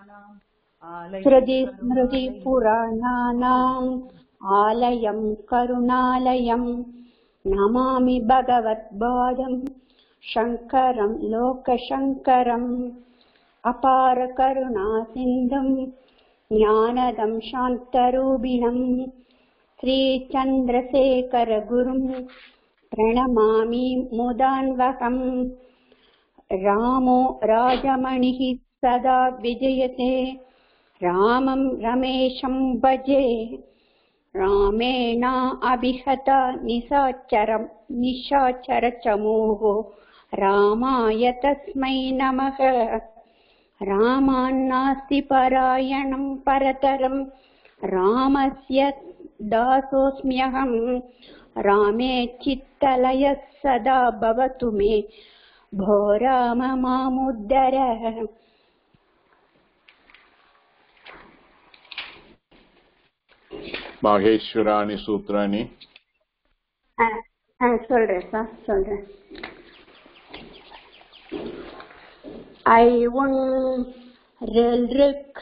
स्मृतिपुराणानाम् आलयं करुणालयं नमामि भगवत्पादं शङ्करं लोकशङ्करम् अपार करुणासिन्धुं ज्ञानदं शान्तरूपिणं श्रीचन्द्रशेखरगुरुं प्रणमामि मुदान्वहम् रामो राजमणिः सदा विजयते रामं रमेशं भजे रामेण अभिहता निशाचरचमूः रामाय तस्मै नमः रामान्नास्ति परायणं परतरं रामस्य दासोऽस्म्यहं रामे चित्तलयः सदा भवतु मे भो राम मामुद्धर माहेश्वराणि सूत्राणि சொல்றேன் சார் சொல்றேன் ஐ உன் ரிக்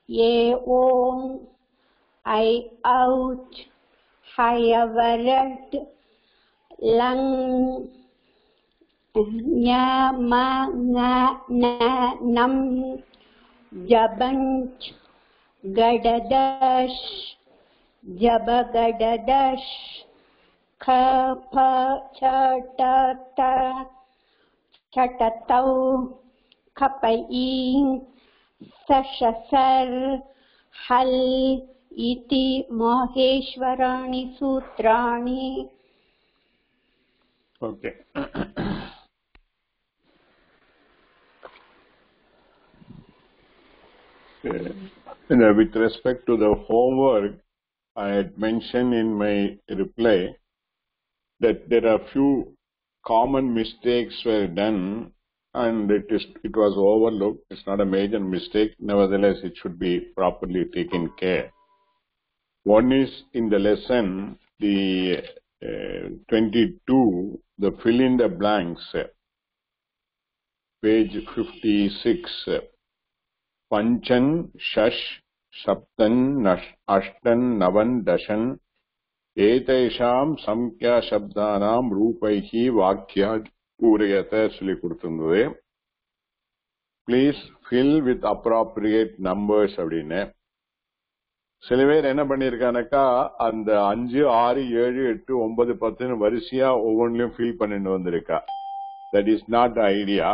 ஏ ஓம் ஐ அவுட் ஹயவரட் லங் ஞம நம் ஜபஞ்ச் गडदश जबगडदश खप चटत चटतौ खपई सशसर हल इति माहेश्वराणि सूत्राणि. Okay. With respect to the homework, I had mentioned in my reply that there are few common mistakes were done and it was overlooked. It's not a major mistake. Nevertheless, it should be properly taken care. One is in the lesson, the 22, the fill in the blanks, page 56. पंचन षष् सप्तन अष्टन नवन दशन एतेषां संख्या शब्दानां रूपैः वाक्यात् पूरयत சொல்லி கொடுத்திருந்தது. Please fill with appropriate numbers அப்படின்னு. சில பேர் என்ன பண்ணிருக்கானக்கா அந்த 5 6 7 8 9 10 வரிசையா ஒவ்வொன்றிலும் ஃபில் பண்ணிட்டு வந்திருக்கா. That is not idea.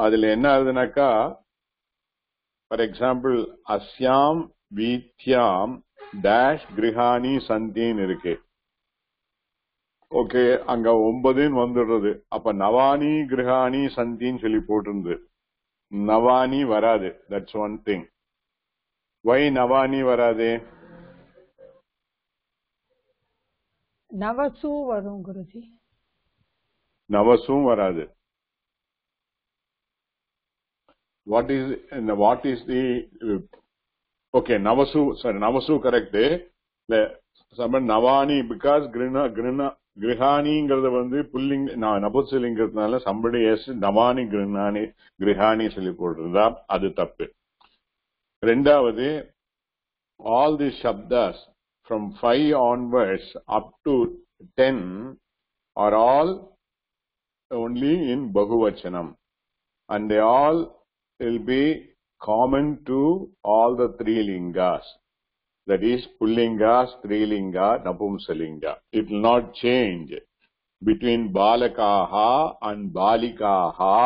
அதுல என்ன ஆகுதுனாக்கா, for example, asyam vityam dash grihani santhin இருக்கு. ஓகே, அங்க 9 வந்துடுறது. அப்ப நவானி கிரகாணி சந்தின்னு சொல்லி போட்டிருந்து. நவானி வராது. That's one thing. வை நவானி வராது? நவசு வரும் குருஜி. நவசும் வராது. What is the okay, Navasu, sorry, Navasu correct. Navani, because Grihani வந்து pulling நபுசலிங்கிறதுனால somebody else Navani Grihani சொல்லி போட்டிருந்தா அது தப்பு. ரெண்டாவது, all these shabdas from 5 onwards up to 10 are all only in Bahuvachanam and they all will be common to all the 3 lingas. That is Pullinga, Strilinga, Napumsalinga. It will not change. Between Balakaha and Balikaha,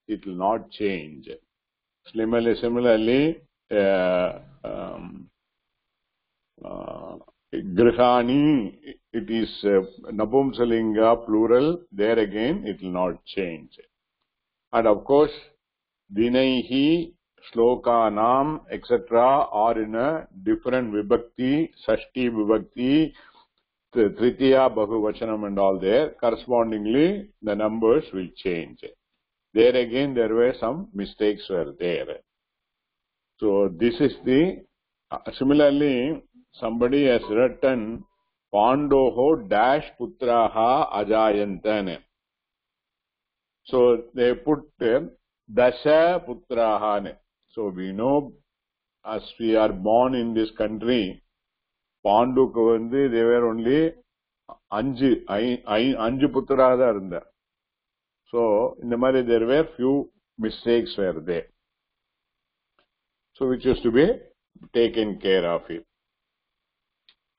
it will not change. Similarly, Grihani, it is Napumsalinga plural. There again, it will not change. And of course, Dinaihi, Shlokanam, etc. are in a different vibhakti, Sashti vibhakti, Tritiya, Bahuvachanam and all there. Correspondingly, the numbers will change. There again, there were some mistakes were there. So this is the, similarly, somebody has written Pandoho dash putraha ajayantane. So they put Dasha Putrahane. So we know as we are born in this country, Panduku வந்து they were only அஞ்சு புத்திரா தான் இருந்தார். So in the மாதிரி there were few mistakes were there. So which is to be taken care of it.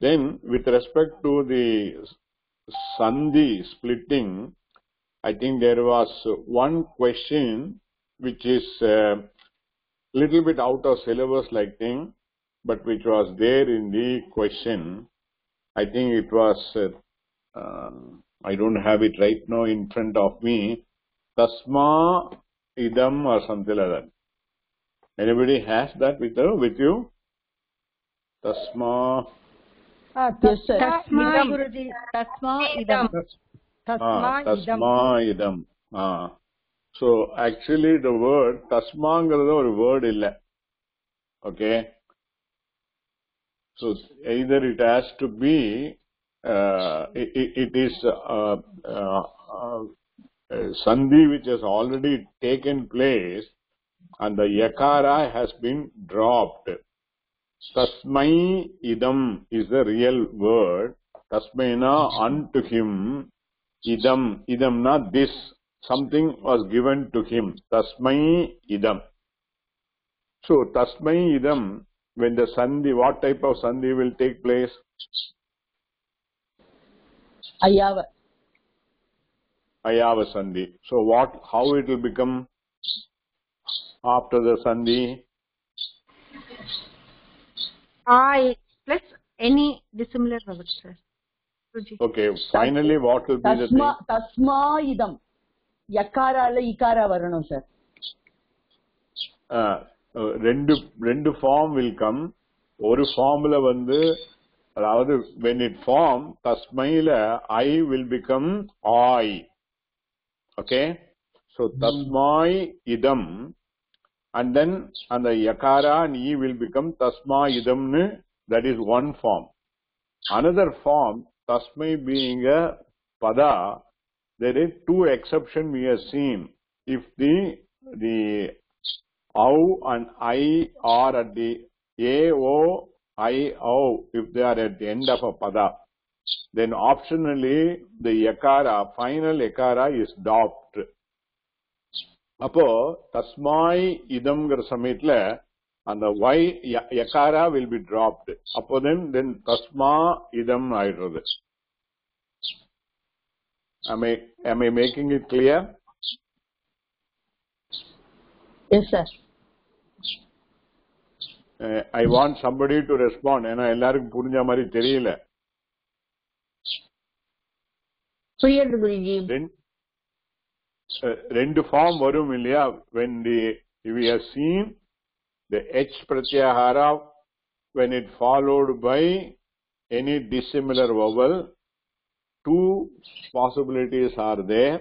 Then with respect to the Sandhi splitting, I think there was one question which is little bit out of syllabus like thing, but which was there in the question. I think it was, I don't have it right now in front of me, Tasma Idam or something like that. Anybody has that with you? Tasma. Yes, sir. Tasma Guruji. Tasma idam. Tasma idam. So actually the word Tasmangirada or word illa. Okay. So either it has to be, it is Sandhi which has already taken place and the Yakara has been dropped. Tasmai idam is the real word. Tasmaina unto him. Idam not this. Something was given to him. Tasmai idam. So Tasmai idam, when the Sandhi, what type of Sandhi will take place? Ayava Sandhi. So how it will become after the Sandhi? I plus any dissimilar vowel, sir. Okay, finally what will be the thing? Tasma idam. Yakara la ikara varanum, sir. ரெண்டு form will come. ஒரு formula வந்து அதாவது when it form tasmaila I will become I. Okay, so tasmai idam and then and the yakara and e will become tasma idam. That is one form. Another form, tasmai being a pada, there is two exceptions we have seen. If the Au and I are at the A-O, I-O, if they are at the end of a pada, then optionally the yakara, final yakara is dropped. Appo, tasmai idamgar samitla, and the Y yakara will be dropped. Appo then tasma idam aidrudhu. Am I making it clear? Yes, sir. I want somebody to respond. ஏன்னா எல்லாருக்கும் புரிஞ்ச மாதிரி தெரியல. புரியுது குருஜி. ரெண்டு form வரும் இல்லையா? When we have seen the H pratyahara, when it followed by any dissimilar vowel, two possibilities are there.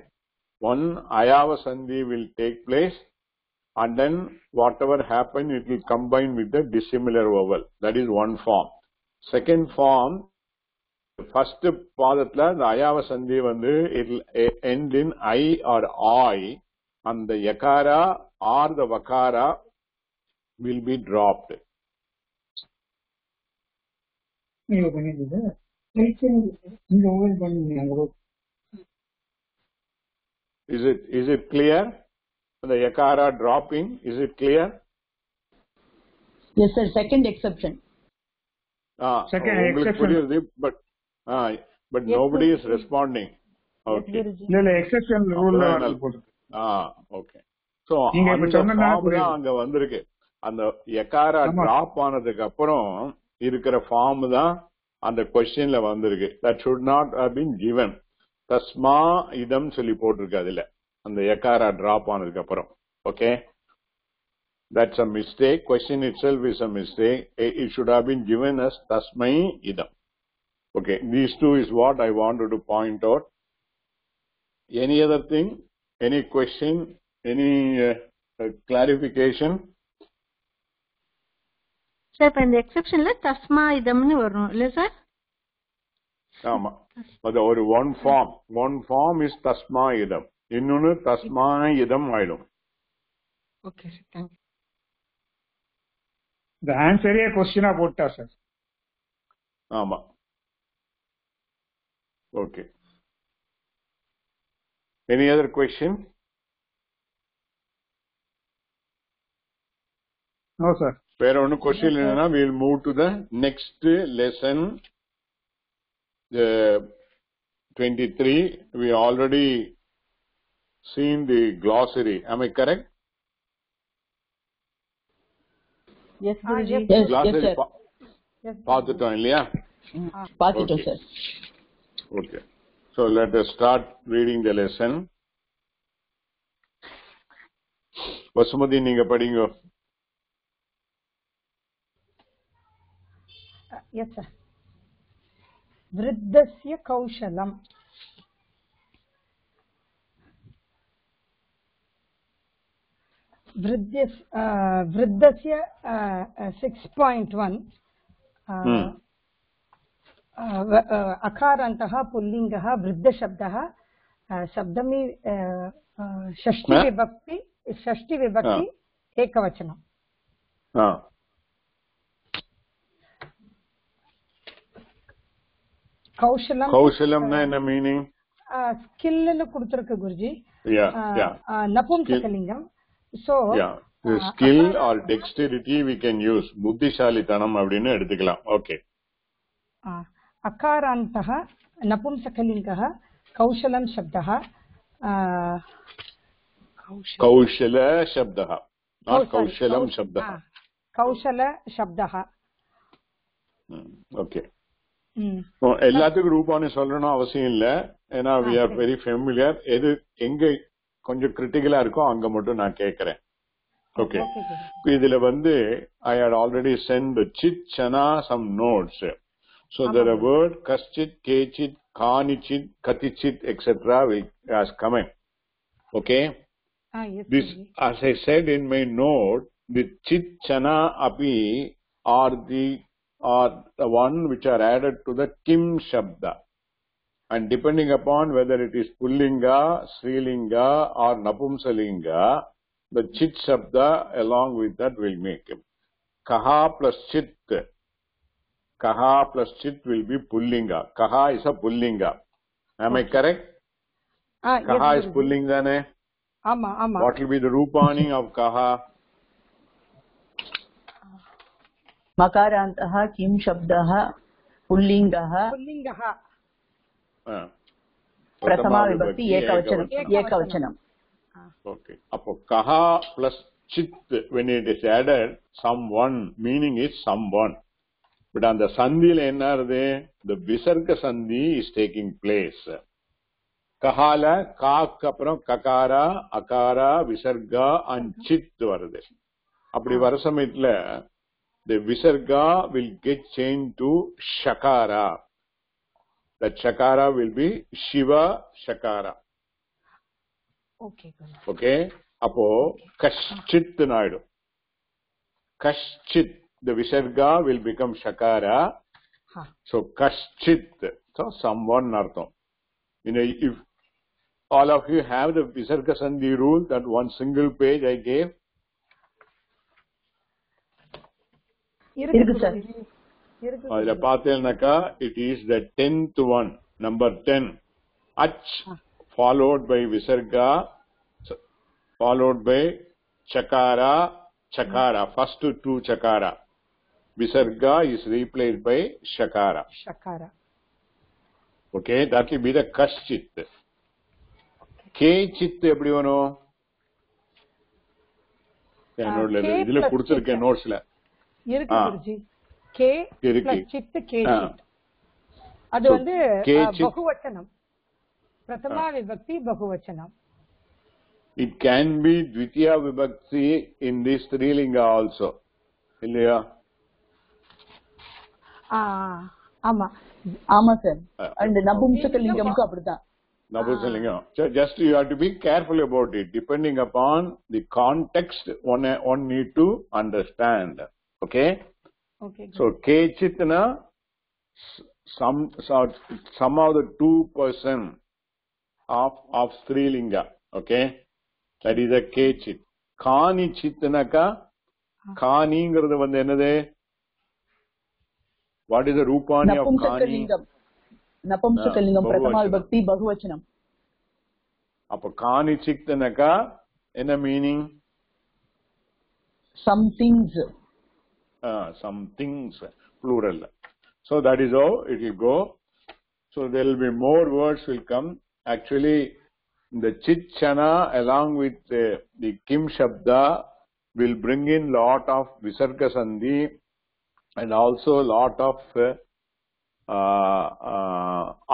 One, Ayava Sandhi will take place. And then whatever happen, it will combine with the dissimilar vowel. That is one form. Second form, first padatla, the Ayava Sandhi vandu, it will end in I or I, and the Yakara or the Vakara will be dropped. Is it clear? The yakara dropping, is it clear? Yes, sir. Second exception. Second exception. But nobody is responding. Okay. Exception rule. Okay. So அங்க வந்திருக்கு. அந்த yakara drop ஆனதுக்கு அப்புறம் இருக்கிற form தான் அந்த questionல வந்திருக்கு. That should not have been given. Tasma idam சொல்லி போட்டிருக்கு அதுல. And the yakara drop ஆனதுக்கு அப்புறம். Okay, that's a mistake. Question itself is a mistake. It should have been given as tasmai idam. Okay, these two is what I wanted to point out. Any other thing? Any question? Any clarification? Sir, in the exception la tasma idamnu varum illa sir? ஆமா, அது ஒரு one form is tasma idam. இன்னொன்னு தஸ்மா இதம் ஆயிடும். Okay, sir. Thank you. The answer a question போட்டா sir. ஆமா. Okay. Any other question? No sir. வேற ஒன்னும் question இல்லைன்னா we will move to the next lesson. The 23. We already seen the glossary. Am I correct? Yes, Guruji. yes. Glossary Yes, sir. பார்த்துட்டோம் இல்லையா? பார்த்துட்டோம் Okay. Sir. Okay. So let us start reading the lesson. Vasumathi நீங்க படிங்க. Yes sir. वृद्धस्य कौशलम्. वृद्धस्य 6.1 अकारान्तः पुल्लिङ्गः वृद्धशब्दः शब्दमी षष्ठी विभक्ति एकवचनम्. கௌசலம் என்ன meaning? ஸ்கில்னு கொடுத்திருக்கு Guruji. நபும்சகலிங்கம். So the skill or dexterity we can use. புத்திசாலித்தனம் அப்படின்னு எடுத்துக்கலாம். ஓகே. अकारान्तः नपुंसकलिङ्गः कौशलं शब्दः कौशल शब्दः not कौशलं शब्दः. कौशल शब्दः. ஓகே. எல்லாத்துக்கும் ரூபான்னு சொல்லணும் அவசியம் இல்ல. ஏன்னா we are very familiar. எது எங்க கொஞ்சம் கிரிட்டிக்கலா இருக்கோ அங்க மட்டும் நான் கேக்குறேன். ஓகே. இதுல I had already sent chit chana some notes. So there are word kaschit, kechit, kanichit, katichit, etc. has come in. Okay. Yes, this as I said in my note, the chit chana api are the one which are added to the kim shabda, and depending upon whether it is pullinga, strilinga or napumsalinga, the chit shabda along with that will make him. Kaha plus chit will be pullinga. Kaha is a pullinga. Am I correct? Kaha is pullinga ne? Ama. What will be the rupani of kaha? मकारान्तः किं शब्दः पुल्लिङ्गः प्रथमा विभक्ति एकवचनम्. Okay. Appo kaha plus chit, when it is added, someone, meaning is someone. But on the sandhila enna irudhu? The visarga sandhi is taking place. Kahala kaak appuram kakara, akara, visarga and chit varudhu. Appadi varasamitla the visarga will get changed to shakara. That shakara will be Shiva shakara. Okay. Appo kaschit naidu. Kaschit, the visarga will become shakara. So kaschit, so someone artham. If all of you have the visarga sandhi rule, that one single page I gave. அதுல பார்த்தேன்னாக்கா it is the 10th one, number 10. Ach followed by visarga followed by chakara. First two chakara. Visarga is replaced by shakara. Okay, that will be the kaschit. Kechit எப்படி வரும்? என்னோட இதுல கொடுத்திருக்கேன் நோட்ஸ்ல. இருக்கு குருஜி. கே plus சித் கேச்சித். அது பகுவச்சனம். பிரதமா விபக்தி பகுவச்சனம். It can be dvitiya vibhakti in this strilinga also. இல்லையா? ஆமா சார். and நபும்சகலிங்கம்க்கு அப்படிதான். Nabushalingam. So just you have to be careful about it. Depending upon the context, one need to understand. Okay. So kechitna, some of the 2% of strilinga. Okay, that is a kechit. காணி சித்தனக்கா காணிங்கிறது வந்து என்னது? What is the ரூபாணி of காணி? நபும்சகலிங்கம் பிரதமா விபக்தி பகுவச்சனம். அப்ப காணி சித்தனக்கா என்ன meaning? Some things. Some things, plural. So that is how it will go. So there will be more words will come. Actually, the chitchana along with the kim shabda will bring in lot of visarga sandhi and also lot of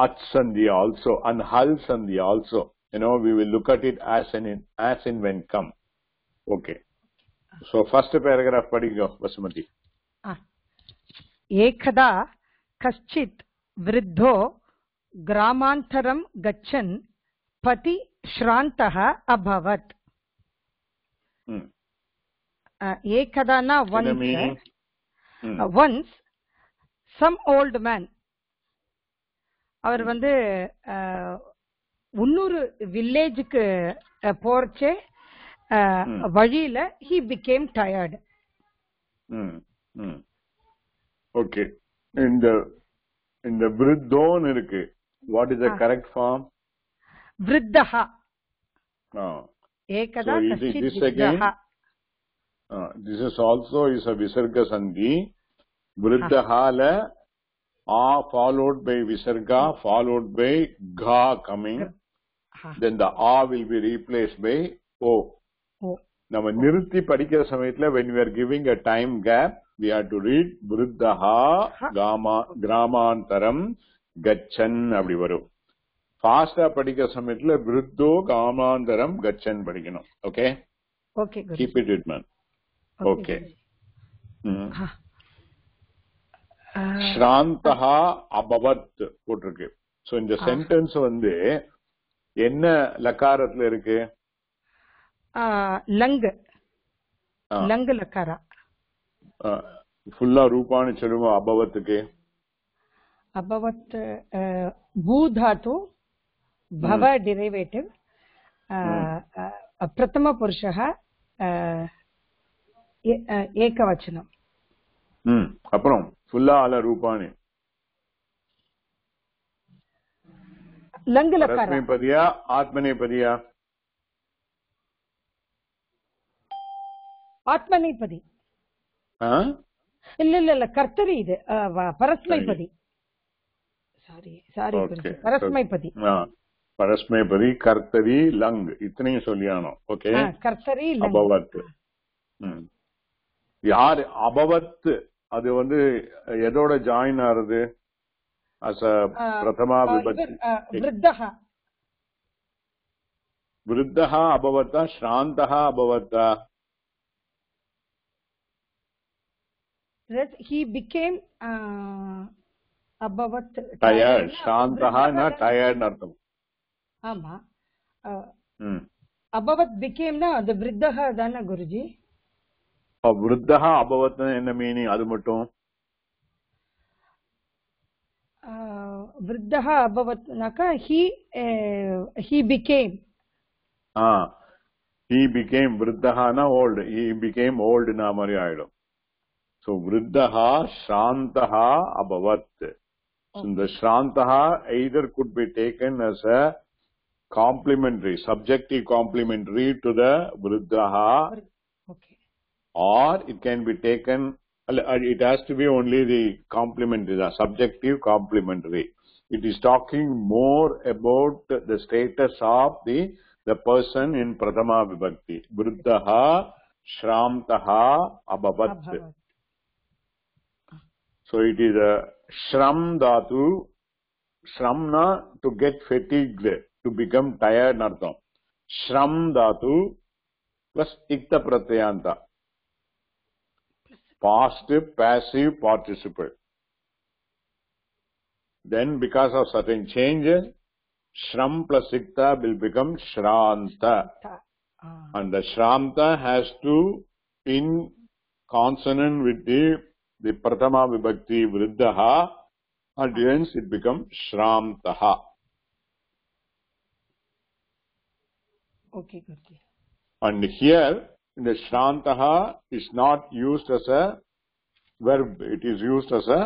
at sandhi also and hal sandhi also. You know, we will look at it as in when come. Okay. So first paragraph padingo Vasumati. एकदा कश्चित् वृद्धो ग्रामान्तरं गच्छन् पति श्रान्तः अभवत्. एकदा न once some old man, அவர் வந்து இன்னொரு வில்லேஜுக்கு போறச்சே வழியில he became tired. Okay. In the vriddon irukku, what is the correct form? Vriddaha. Ekada kashchit vriddaha. This is also is a visarga sandhi. Vriddaha la a followed by visarga followed by gha coming. Then the a will be replaced by o. நம்ம நிறுத்தி படிக்கிற சமயத்துல when we are giving a time gap, we have to read vriddaha கிராமாந்தரம் கச்சன் அப்படி வரும். ஃபாஸ்டா படிக்கிற சமயத்துல விருத்தோ காமாந்தரம் கச்சன் படிக்கணும். Okay okay, keep it with man. Okay. ஸ்ராந்தஹா அபவத் போட்டிருக்கு. சோ இந்த சென்டென்ஸ் வந்து என்ன லகாரத்துல இருக்கு? லங்கு லக்காரா. ஃபுல்லா ரூபான்னு சொல்லுவோம் அபவத்துக்கு. அபவத் பூதாது பவ டெரிவேட்டிவ் பிரதம புருஷः ஏகவச்சனம். அப்புறம் ஃபுல்லா அல ரூபானி லங்கு லக்காரா. பரஸ்மைபதியா ஆத்மநேபதியா? ஆத்மநேபதி. இல்ல கர்த்தரி. இது பரஸ்மைபதி. சாரி பரஸ்மைபதி. பரஸ்மைபதி கர்த்தரி லங் இத்தனையும் சொல்லியானோ. ஓகே. கர்த்தரி அபவத். யார் அபவத்? அது வந்து எதோட ஜாயின் ஆறுது? அஸ் பிரதமா விபக்தி. விருத்தஹா. விருத்தஹா அபவத்தா ஸ்ராந்தஹா அபவத்தா? He became abhavat tired. Shantaha na tired nartham. Ama. Abhavat became na the vriddaha dana Guruji. Vriddaha abhavat enna meaning adu mattum? Vriddaha abhavat naka he became. He became vriddaha na old. He became old na mari aidum. So vriddaha shrantaha abhavat. So the shrantaha either could be taken as a complementary, subjective complementary to the vriddaha, okay, or it can be taken, it has to be only the complementary, the subjective complementary. It is talking more about the status of the person in prathama vibhakti. Vriddaha shrantaha abhavat. So it is a shram dhatu. Shramna to get fatigued, to become tired nartham. Shram dhatu plus ikta pratyanta. Past passive participle. Then because of certain changes, shram plus ikta will become shranta. And the shranta has to in consonant with the prathama vibhakti vriddaha, and hence it becomes shramtaha. Okay, good. And here இந்த ஸ்ராந்தஹா is not used as a verb. It is used as a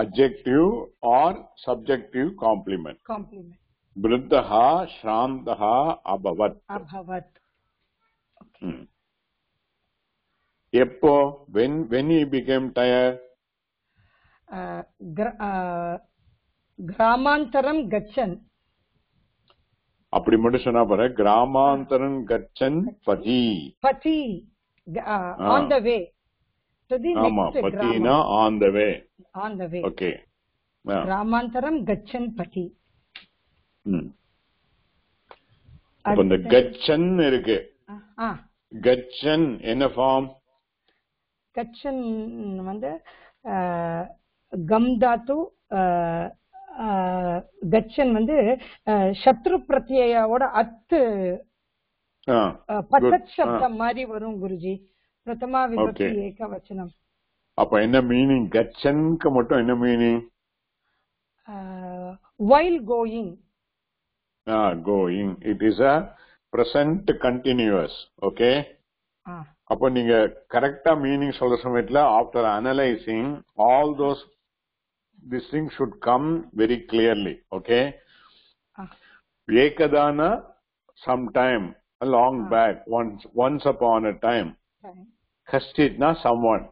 adjective or subjective complement. Complement. Vriddha Shrantaha Abhavat. Abhavat. Eppo, when he became tired? Gramantaram Gachan. அப்படி மட்டும் சொன்னா பாரு, கிராமாந்தரன் கச்சன் பதி. Pati. On the way. To the ஆமா, next பத்தினா on the way. On the way. Okay. Gramantaram Gachan Pati. அப்ப இந்த கச்சன் இருக்கு. கச்சன் என்ன ஃபார்ம்? கச்சன் வந்து கம் தாத்து, கச்சன் வந்து சத்ரு பிரத்யோட அத்து பதத் சப்தம் மாதிரி வரும் குருஜி. பிரதமா விபக்தி ஏகவச்சனம். அப்ப என்ன மீனிங்? கச்சன்க்கு மட்டும் என்ன meaning? while going. Going. It is a present continuous. Okay. அப்ப நீங்க கரெக்டா மீனிங் சொல்ற சமயத்துல after analysing all those this thing should come very clearly. Okay. Ekadana sometime a long back, once upon a time. Kashchitna someone.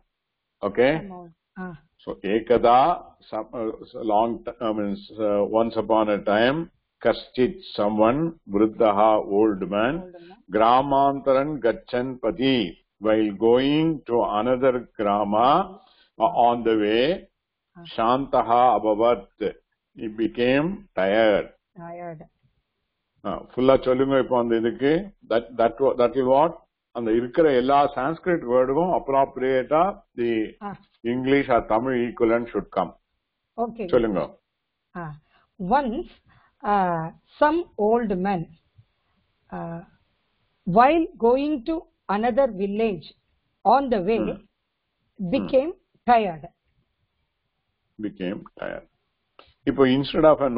Okay. So ekada long means once upon a time. Kashchit someone. Vriddha old man. Gramantaran gachan pati. While going to another grama, on the way, Shantaha Abhavat. He became tired. Fulla சொல்லுங்க இப்போ அந்த இதுக்கு. That will what? அந்த இருக்கிற எல்லா Sanskrit வேர்டுக்கும் appropriate-ஆ the English or Tamil equivalent should come. Okay. சொல்லுங்க. Once some old man while going to another village on the way became tired. Became tired. If instead of an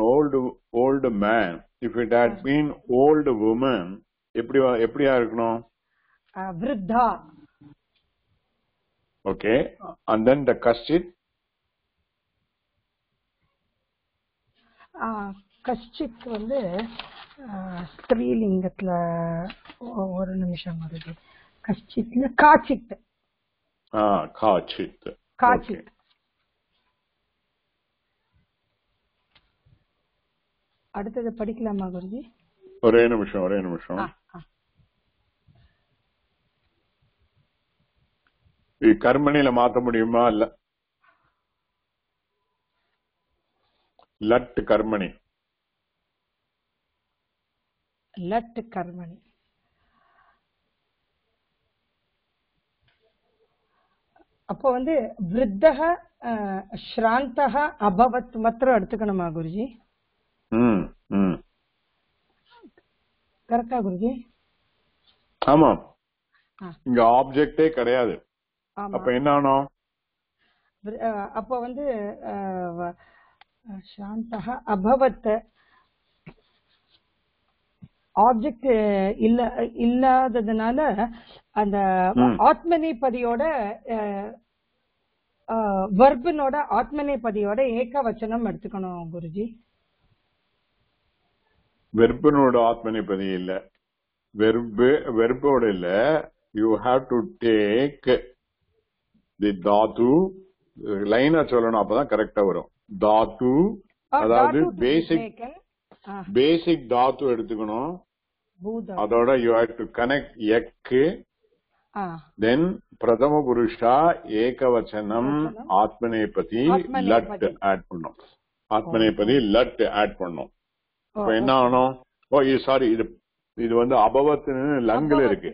old man, if it had been old woman, எப்படியா இருக்கணும்? Vriddha. Okay. And then the kashchit? கஷ்டித் வந்து ஸ்திரீலிங்கத்துல ஒரு நிமிஷம் வருது. கஷ்டித்ல காச்சித். காச்சித். காச்சித். அடுத்தது படிக்கலாமா குருஜி? ஒரே நிமிஷம். கர்மணியில மாத்த முடியுமா? இல்ல லட் கர்மணி. லட் கர்மணி. அப்போ வந்து விருத்தஹ ஸ்ராந்தஹ அபவத் மாத்திரம் எடுத்துக்கணுமா குருஜி? கரெக்டா குருஜி? ஆமா. இங்க ஆப்ஜெக்டே கிடையாது. அப்ப என்ன ஆனோம்? அப்போ வந்து சாந்தஹ அபவத் ஆப்ஜெக்ட் இல்லாததுனால அந்த ஆத்மநேபதியோட வர்பனோட ஆத்மநேபதியோட ஏகவச்சனம் எடுத்துக்கணும் குருஜி. வெர்பனோட ஆத்மநேபதி இல்ல, வெர்போட இல்ல. You have to take the தாத்து லைனா சொல்லணும், அப்பதான் கரெக்டா வரும். தாத்து அதாவது பேசிக் தாத்து எடுத்துக்கணும். அதோட யூ ஹேவ் டு கனெக்ட் எக்கு, தென் பிரதம புருஷா ஏகவச்சனம் ஆத்மநேபதி லட் ஆட் பண்ணும். ஆத்மநேபதி லட் ஆட் பண்ணும். இப்ப என்ன ஆகணும்? சாரி, இது வந்து அபவத்துன்னு லங்ல இருக்கு.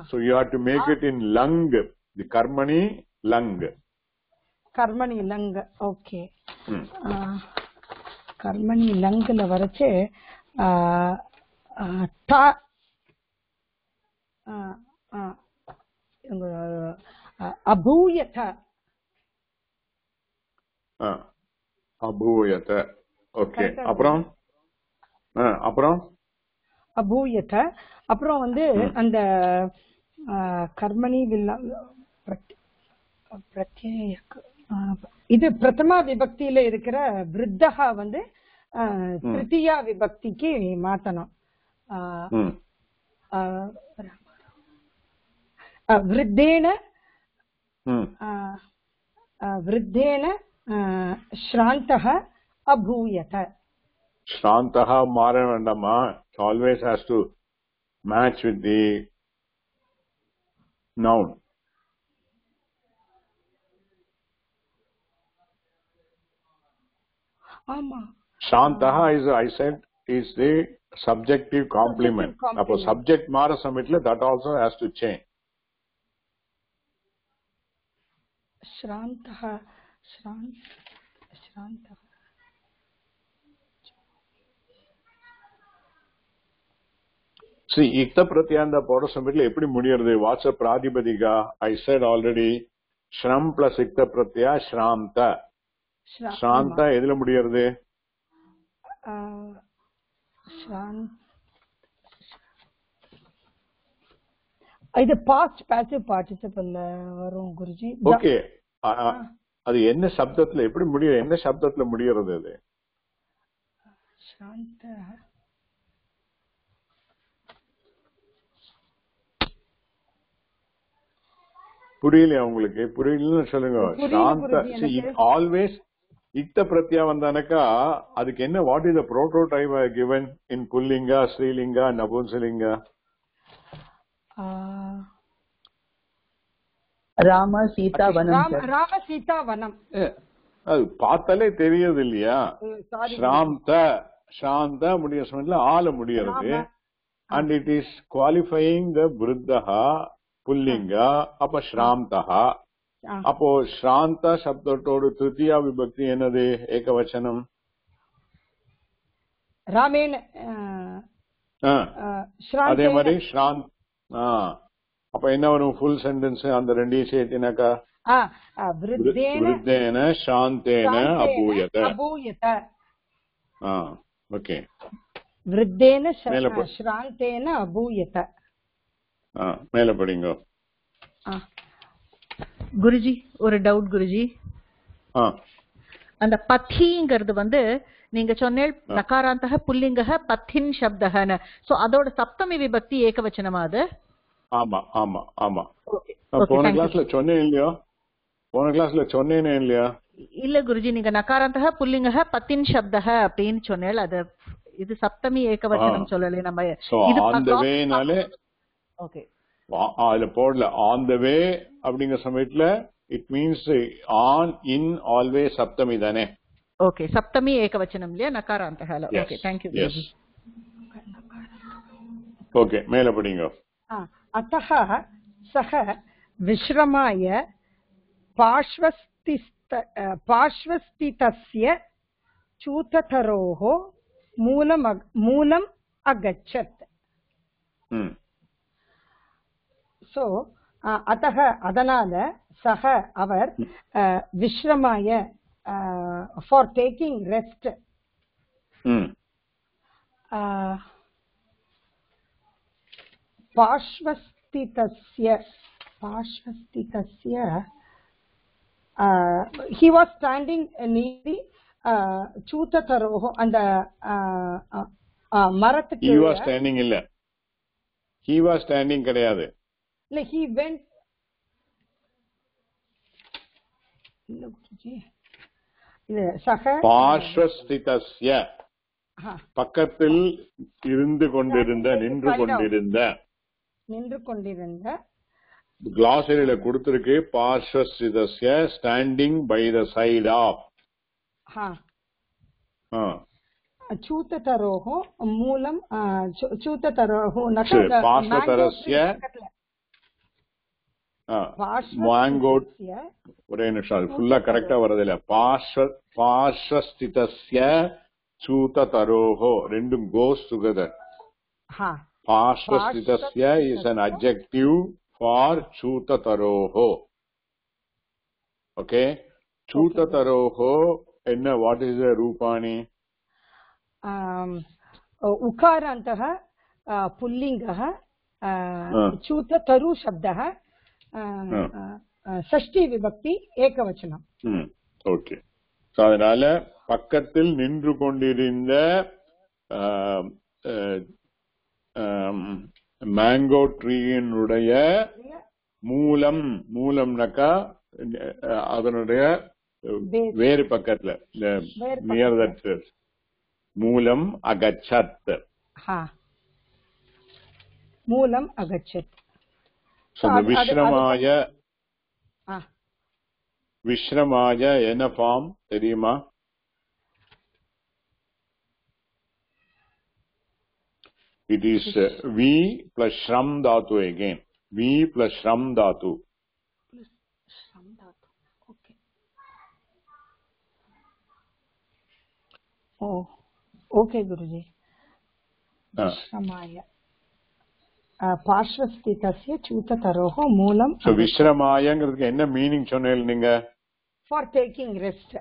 So you have to make it in lung. The karmani lung. கர்மணி லங். ஓகே. கர்மணி லங்ல வரச்சு அபூயத. அபூயத. ஓகே. அப்புறம் அபூயத. அப்புறம் வந்து அந்த कर्मणि இது பிரதமா விபக்தியில இருக்கிற விருத்தஹா வந்து திருத்தியா விபக்திக்கு மாத்தணும். விருத்தேன ஸ்ராந்தஹ அபூயத. ஸ்ராந்தஹ மாற வேண்டாமா? always has to match with the noun. ஆமா, Shantaha is, I said, is the subjective complement. அப்போ subject மாற சமயத்துல that also has to change. ஸ்ராந்தஹ ஸ்ராந்தஹ. See, ikta pratyanda போற சமயத்துல எப்படி முடியறது? What's a pradipadiga? I said already, shram plus ikta pratyaya shramta. Shramta எதுல முடியறது? இது பாஸ்ட் பாசிவ் பார்ட்டிசிபிள்ல வரும் குருஜி. ஓகே, அது என்ன சப்தத்துல எப்படி முடியும்? என்ன சப்தத்துல முடியறது? அது சாந்த புரியலையா உங்களுக்கு? புரியலன்னு சொல்லுங்க. சாந்த ஆல்வேஸ் இக்த பிரத்யா வந்தானக்கா அதுக்கு என்ன? What is the prototype given in புல்லிங்கா, ஸ்ரீலிங்கா, நபுன்சலிங்கா? ராம சீதா வனம். ராம சீதா வனம். அது பார்த்தாலே தெரியுது இல்லையா? ஸ்ராந்த சாந்த முடிய சமயத்துல ஆல முடியறது. அண்ட் இட் இஸ் குவாலிஃபையிங் த விருத்தஹா புல்லிங்கா. அப்ப ஸ்ராந்தஹா. அப்போ ஸ்ராந்த சப்தத்தோடு திருத்தியா விபக்தி என்னது? ஏகவச்சனம். ராமேன். அதே மாதிரி ஸ்ராந்த். அப்ப என்ன வரும்? ஃபுல் சென்டென்ஸ் அந்த ரெண்டையும் சேர்த்தினாக்கா விருத்தேன சாந்தேன அபூயத. ஓகே, விருத்தேன ஸ்ராந்தேன அபூயத. மேல படிங்க குருஜி. ஒரு டவுட் குருஜி. அந்த பத்திங்கிறது வந்து நீங்க சொன்னேன் நகாராந்தக புல்லிங்கக பத்தின் சப்தகன. சோ அதோட சப்தமி விபக்தி ஏகவச்சனமா அது? ஆமா ஆமா ஆமா. போன கிளாஸ்ல சொன்னேன் இல்லையா? போன கிளாஸ்ல சொன்னேனே இல்லையா? இல்ல குருஜி, நீங்க நகாராந்தக புல்லிங்கக பத்தின் சப்தக அப்படின்னு சொன்னேன். அது இது சப்தமி ஏகவச்சனம் சொல்லல நம்ம. இது ஆன் தி வேனாலே ஓகே, அதுல போடல. ஆன் தி வே அப்படிங்கிற சமயத்துல it means on in always சப்தமி தானே? ஓகே, சப்தமி ஏகவச்சனம் இல்லையா நகாராந்தகல. Okay, thank you Guruji. Okay, மேல படிங்க. अतः सः विश्रमाय पार्श्वस्थितस्य चूततरोः मूलम् अगच्छत्. सो अतः அதனால सः அவர் विश्रमाय for taking rest पार्श्वस्थितस्य he was standing near the चूततरोः and மரத்துக்கு. he was standing இல்ல, he was standing கிடையாது. இல்ல, he went. இல்ல குருஜி, இது சக பார்ஷ்வஸ்திதஸ்ய பக்கத்தில் இருந்து கொண்டிருந்த நின்று கொண்டிருந்த கிளாஸரியில கொடுத்திருக்கு. பார்ஷ்வஸ்திதஸ்ய standing by the side of. चूततरोः मूलम् चूततरोः पार्श्वतरस्य மேங்கோ. ஒரே நிமிஷம், ஃபுல்லா கரெக்டா வரதில்ல. பார்ஷ்வஸ்திதஸ்ய சூததரோஹோ ரெண்டும் goes together. பார்ஷ்வஸ்திதஸ்ய is an adjective for சூததரோஹோ. ஓகே, சூததரோஹோ என்ன? what is the Rupani? उकारान्तः पुल्लिङ्गः चूत तरु शब्दः षष्ठी विभक्ति एकवचनम. ஓகே. சோ அதனால பக்கத்தில் நின்று கொண்டிருந்த மேங்கோ ட்ரீயினுடைய மூலம்னாக்கா அதனுடைய வேறு பக்கத்துல நியர் தட் மூலம் அகச்சத். மூலம் அகச்சத். விஸ்ரமாய என்ன ஃபார்ம் தெரியுமா? It is V plus Shram Dhatu again. V plus Shram Dhatu. Okay. Oh, okay, Guruji. Vishramaya. Parshvasthitasya Chutataroho Moolam. So Vishramayangradhukku enna meaning சொன்னீங்க நீங்க? For taking rest.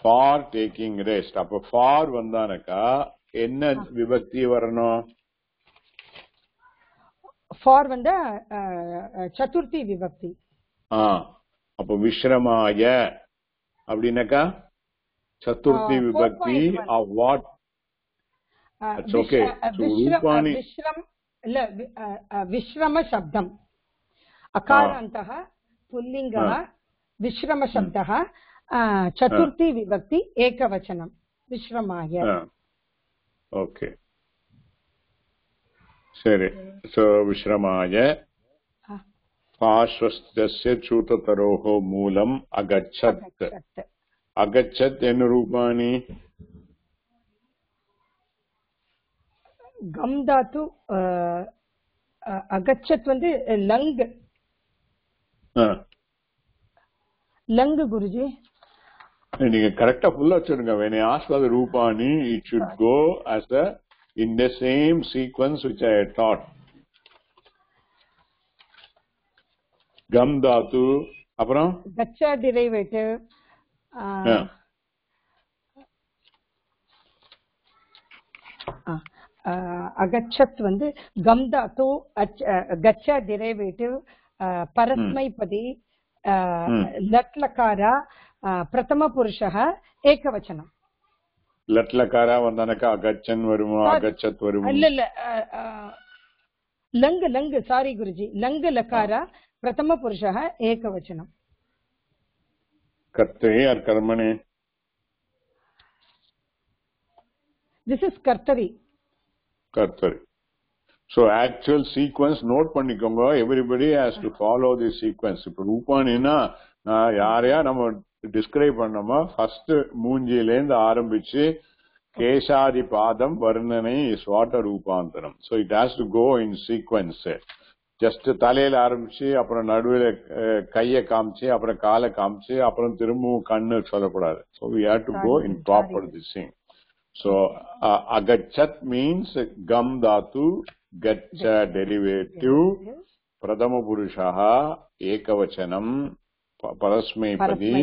For taking rest. அப்ப for வந்தானக்கா என்ன விபக்தி வரணும்? For வந்தா சதுர்த்தி விபக்தி. அப்ப விஸ்ரமாய அப்படின்னாக்கா சதுர்த்தி விபக்தி of what? That's okay. So Rupani இல்ல விஸ்ரம சப்தம் அகாராந்தः புல்லிங்கः விஸ்ரம சப்தः சதுர்த்தி விபக்தி ஏகவச்சனம் விஸ்ரமாய. ஓகே சரி. சோ விஸ்ரமாய பாஸ்வஸ்தஸ்ய சூததரோஹோ மூலம் அகச்சத். அகச்சத் என்ன ரூபாணி? கம் தாத்து. அகச்சத் வந்து லங். லங் குருஜி நீங்க கரெக்டா ஃபுல்லா வச்சிருங்க. when I ask for the rupani it should go as the in the same sequence which I had taught. gam dhatu அப்புறம் கச்சா டெரிவேட்டிவ். அகச்சத் வந்து கம் தாத்து கச்சா டெரிவேட்டிவ் பரஸ்மைபதி லட்லகாரா பிரதம புருஷः ஏகவச்சனம். லட்லகாரா வந்தானக்கா அகச்சன் வருமா அகச்சத் வருமா? இல்ல இல்ல லங் லங் சாரி குருஜி லங் லகாரா பிரதம புருஷः ஏகவச்சனம். கர்த்தே ஆர் கர்மணே? This is கர்த்தரி. கர்த்தரி. So actual sequence note பண்ணிக்கோங்க. everybody has to follow this sequence. இப்ப ரூபானினா நான் யாரையா நம்ம டிஸ்கிரைப் பண்ணோமா ஃபர்ஸ்ட் மூஞ்சியிலேருந்து ஆரம்பிச்சு கேசாதி பாதம் வர்ணனை இஸ் வாட் அ ரூபாந்தரம். So it has to go in sequence. Just தலையில ஆரம்பிச்சு அப்புறம் நடுவில் கையை காமிச்சு அப்புறம் காலை காமிச்சு அப்புறம் திரும்பவும் கண்ணு சொல்லக்கூடாது. So we have to go in proper this thing. So அகச்சத் மீன்ஸ் கம் தாத்து கச்ச டெரிவேட்டிவ் பிரதம புருஷா ஏகவச்சனம் பரஸ்மைபதி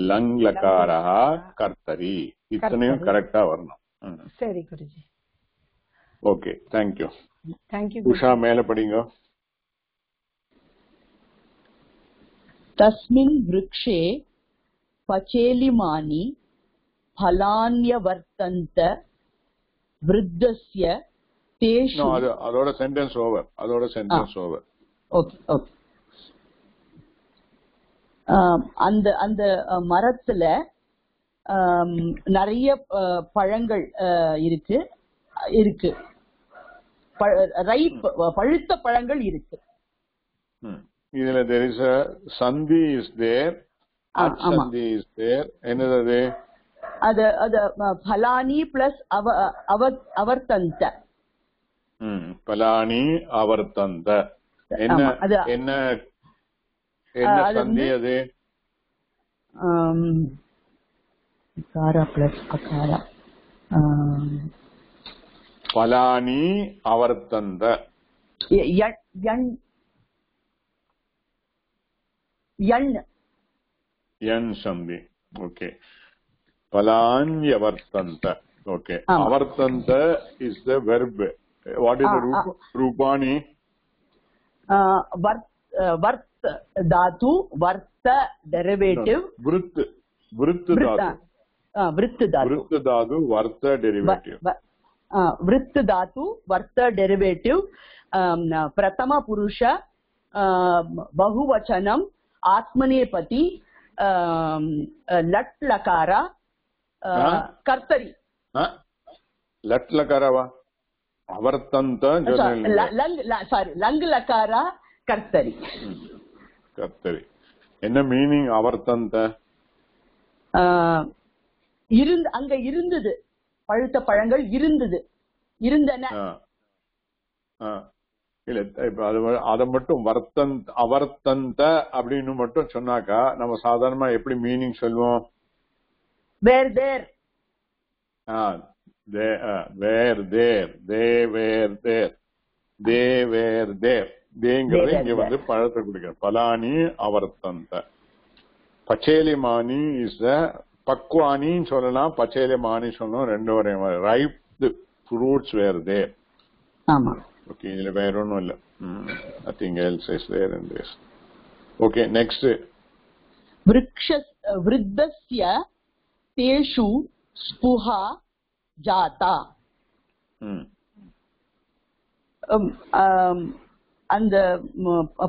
லங் லகாரா கர்த்தரி. இத்தனையும் கரெக்டா வரணும். சரி Guruji. Okay thank you. Thank you. Usha மேல படிங்க. தஸ்மின் விருக்ஷே பச்சேலிமானி பலான்யவர்த்தந்த விருத்தஸ்ய தேஷு. அதோட சென்டென்ஸ் ஓவர். Okay okay. அந்த அந்த மரத்துல நிறைய பழங்கள் இருக்கு இருக்கு பழுத்த பழங்கள் இருக்கு. இதுல there is a sandhi is there. sandhi is there. என்னது அது அது பலானி பிளஸ் அவர்த்தந்த. பலானி அவர்த்தந்த என்ன என்ன என்ன சந்தி அது? காரா பிளஸ் அகாரா. பலானி அவர்த்தந்த என் சந்தி. ஓகே. பலான்யவர்த்தந்த. ஓகே. அவர்த்தந்த is the verb. What is the ரூபானி? Vart dhatu, varta derivative. Vrit dhatu. Vrit dhatu. Vrit dhatu, varta derivative. Vrit dhatu, varta derivative. Pratama purusha, bahuvachanam, atmanepati, lat lakara, kartari. Lat lakara va? Avartanta. Lang lakara, kartari. Kartari. என்ன meaning அவர்த்தந்த? அங்க இருந்தது, பழுத்த பழங்கள் இருந்தது, இருந்தன. இல்ல இப்ப அத மட்டும் அவர்த்தந்த அப்படின்னு மட்டும் சொன்னாக்கா நம்ம சாதாரணமா எப்படி மீனிங் சொல்லுவோம்? வேர் தேர். வேர் தேர், தே வேர் தேர், தே வேர் தேர். தேங்கிறது இங்க வந்து பழத்தை குடிக்கிற பலானி அவர்த்தந்த. பச்சேலிமானி இஸ் பக்வானின்னு சொல்லலாம், பச்சேலிமானி சொல்லணும், ரெண்டு ஒரே மாதிரி. Ripe fruits were there. ஆமா. ஓகே, இதுல வேற ஒன்றும் இல்ல. Nothing else is there in this. Okay, next. விருத்தஸ்ய தேஷு ஸ்புஹா ஜாதா. அந்த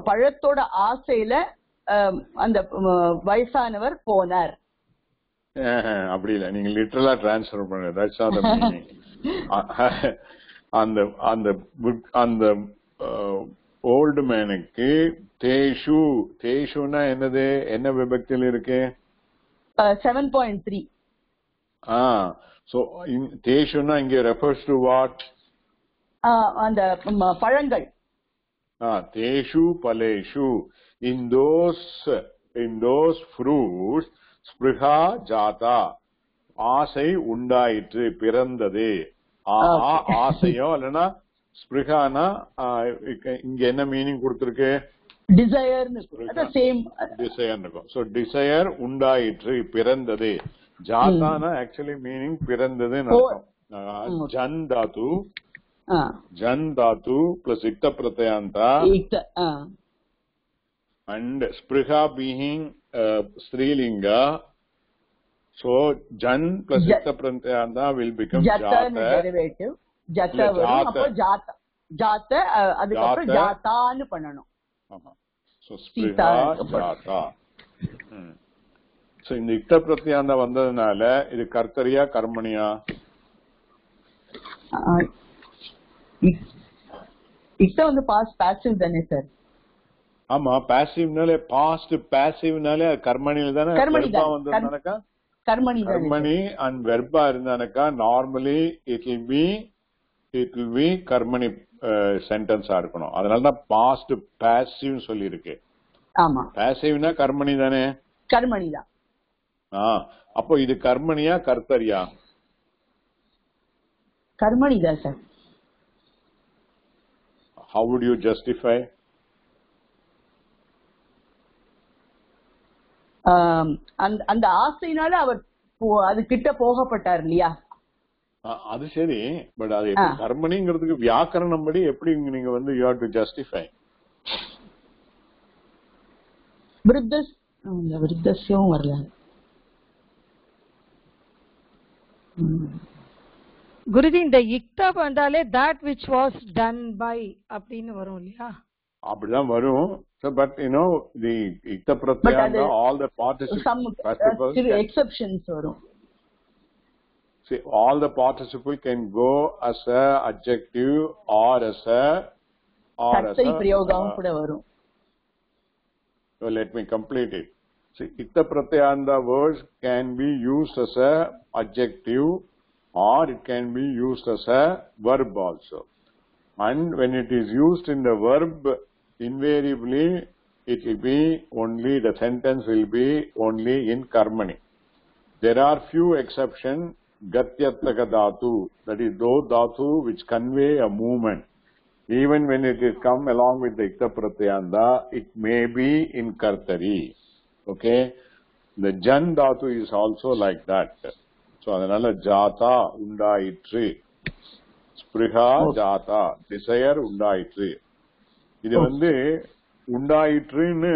பழத்தோட ஆசையில அந்த வயசானவர் போனார். அப்படி இல்ல, நீங்க லிட்டரலா டிரான்ஸ்ஃபர் பண்ணுங்க. That's all the meaning. அந்த அந்த அந்த ஓல்டு மேனுக்கு தேஷு, தேஷுனா என்னது, என்ன விபக்தியில் இருக்கு? 7.3. சோ தேஷுனா இங்க ரெஃபர்ஸ் டு வாட்? அந்த பழங்கள். தேஷு பலேஷு, in those fruits ஸ்பிருஹா ஜாதா, ஆசை உண்டாயிற்று, பிறந்தது. ஆசையோ இல்லைன்னா ஸ்பிருஹானா இங்க என்ன மீனிங் கொடுத்திருக்கு? டிசையர். இருக்கும். சோ டிசையர் உண்டாயிற்று, பிறந்தது. ஜாதானா ஆக்சுவலி மீனிங் பிறந்ததுன்னு அர்த்தம். ஜன் தாத்து, ஜன் தாத்து பிளஸ் இக்த பிரத்யந்தா and ஸ்பிருஹா being ஸ்ரீலிங்கா. So jan plus ikta pratyanta will become jata. Derivative jata varum. appo jata adukapra jata nu pananum. So spriha jata. So இந்த ikta pratyanta வந்ததனால இது கர்த்தரியா கர்மணியா? ikta வந்து past passive தானே சார்? ஆமா, பாசிவ்னாலே பாஸ்ட், பாசிவ்னாலே கர்மணில தானே. வெர்பா வந்ததுனாக்கா கர்மணி அண்ட் வெர்பா இருந்தானக்கா நார்மலி இட் வில் பி கர்மணி சென்டென்ஸா இருக்கணும். அதனாலதான் பாஸ்ட் பாசிவ் சொல்லி இருக்கு. ஆமா, பாசிவ்னா கர்மணி தானே. கர்மணி தான். அப்போ இது கர்மணியா கர்த்தரியா? கர்மணி தான் sir. How would you justify? அந்த ஆசையினால அவர் அது கிட்ட போகப்பட்டார் இல்லையா? அது சரி, பட் அது கர்மணிங்கிறதுக்கு வியாக்கரணம் படி எப்படி நீங்க வந்து யூ ஹேவ் டு ஜஸ்டிஃபை? விருத்தஸ்யம் வரல. குருஜி, இந்த இக்தா வந்தாலே that which was done by அப்படின்னு வரும் இல்லையா? அப்படிதான் வரும். But you know the ikta pratyanta, all the participles, some exceptions varum. See, all the participles can go as a adjective or as a satsai prayogam kuda varum. So let me complete it. See, ikta pratyanta words can be used as a adjective or it can be used as a verb also. And when it is used in the verb, invariably it will be only, the sentence will be only in karmani. There are few exceptions. Gatyataka dhatu, that is those dhatu which convey a movement. Even when it is come along with the ikta pratyanta, it may be in kartari. Okay, the jan dhatu is also like that. So adanala jata undaitru, spriha jata, desire undaitru. இது வந்து உண்டாயிற்றுன்னு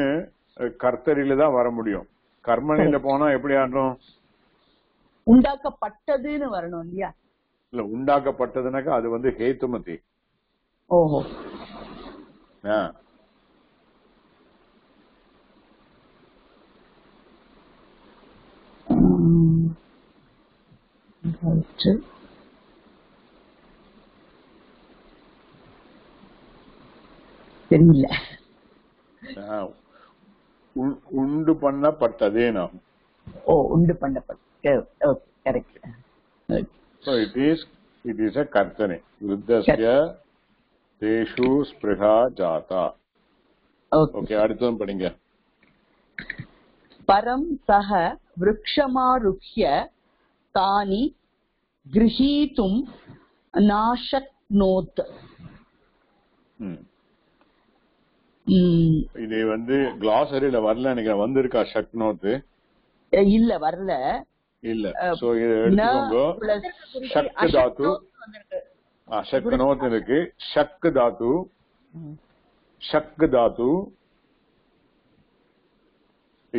கர்த்தரியில தான் வர முடியும். கர்மணியில போனா எப்படி ஆடுறோம்? உண்டாக்கப்பட்டதுன்னு வரணும் இல்லையா? இல்ல, உண்டாக்கப்பட்டதுனாக்கா அது வந்து ஹேத்துமதி. ஓஹோ. தெரியல. உண்டு பண்ணப்பட்டதே நாம். ஓ, உண்டு பண்ணப்பட்ட. Correct. So it is a kartane. Vruddhasya teshu spriha jata. Okay, அடுத்தது படிங்க. பரம் சஹ விருக்ஷமாருஹ்ய தானி கிரஹீதும் நாஷக்னோத். இது வந்து கிளாசரியில வரல நினைக்கிறேன். வந்திருக்கா ஷக்னோத்? இல்ல, வரல. இல்ல. சோ இது எடுத்துக்கோங்க. ஷக் தாத்து, ஷக்னோத் இருக்கு. ஷக் தாத்து, ஷக் தாத்து,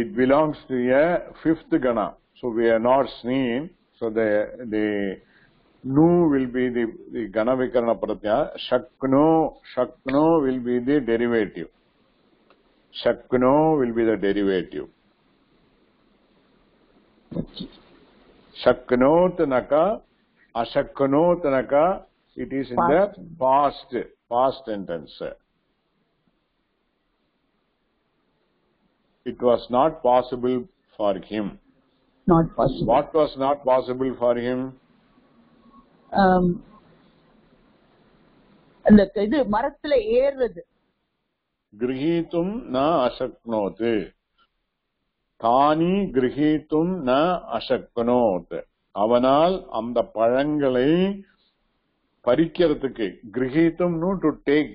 it belongs to a fifth gana. So we are not seen. So the nu will be the gana vikarana pratyaya. Shakno will be the derivative. Shakno will be the derivative. Shaknot naka, ashaknot naka, it is in the past sentence. It was not possible for him. Not possible. What was not possible for him? இது மரத்துல ஏறுறது. கிரஹீதும் ந அசக்னோத். தானி கிரஹீதும் ந அசக்னோத். அவனால் அந்த பழங்களை பறிக்கிறதுக்கு, கிரஹீதும் to take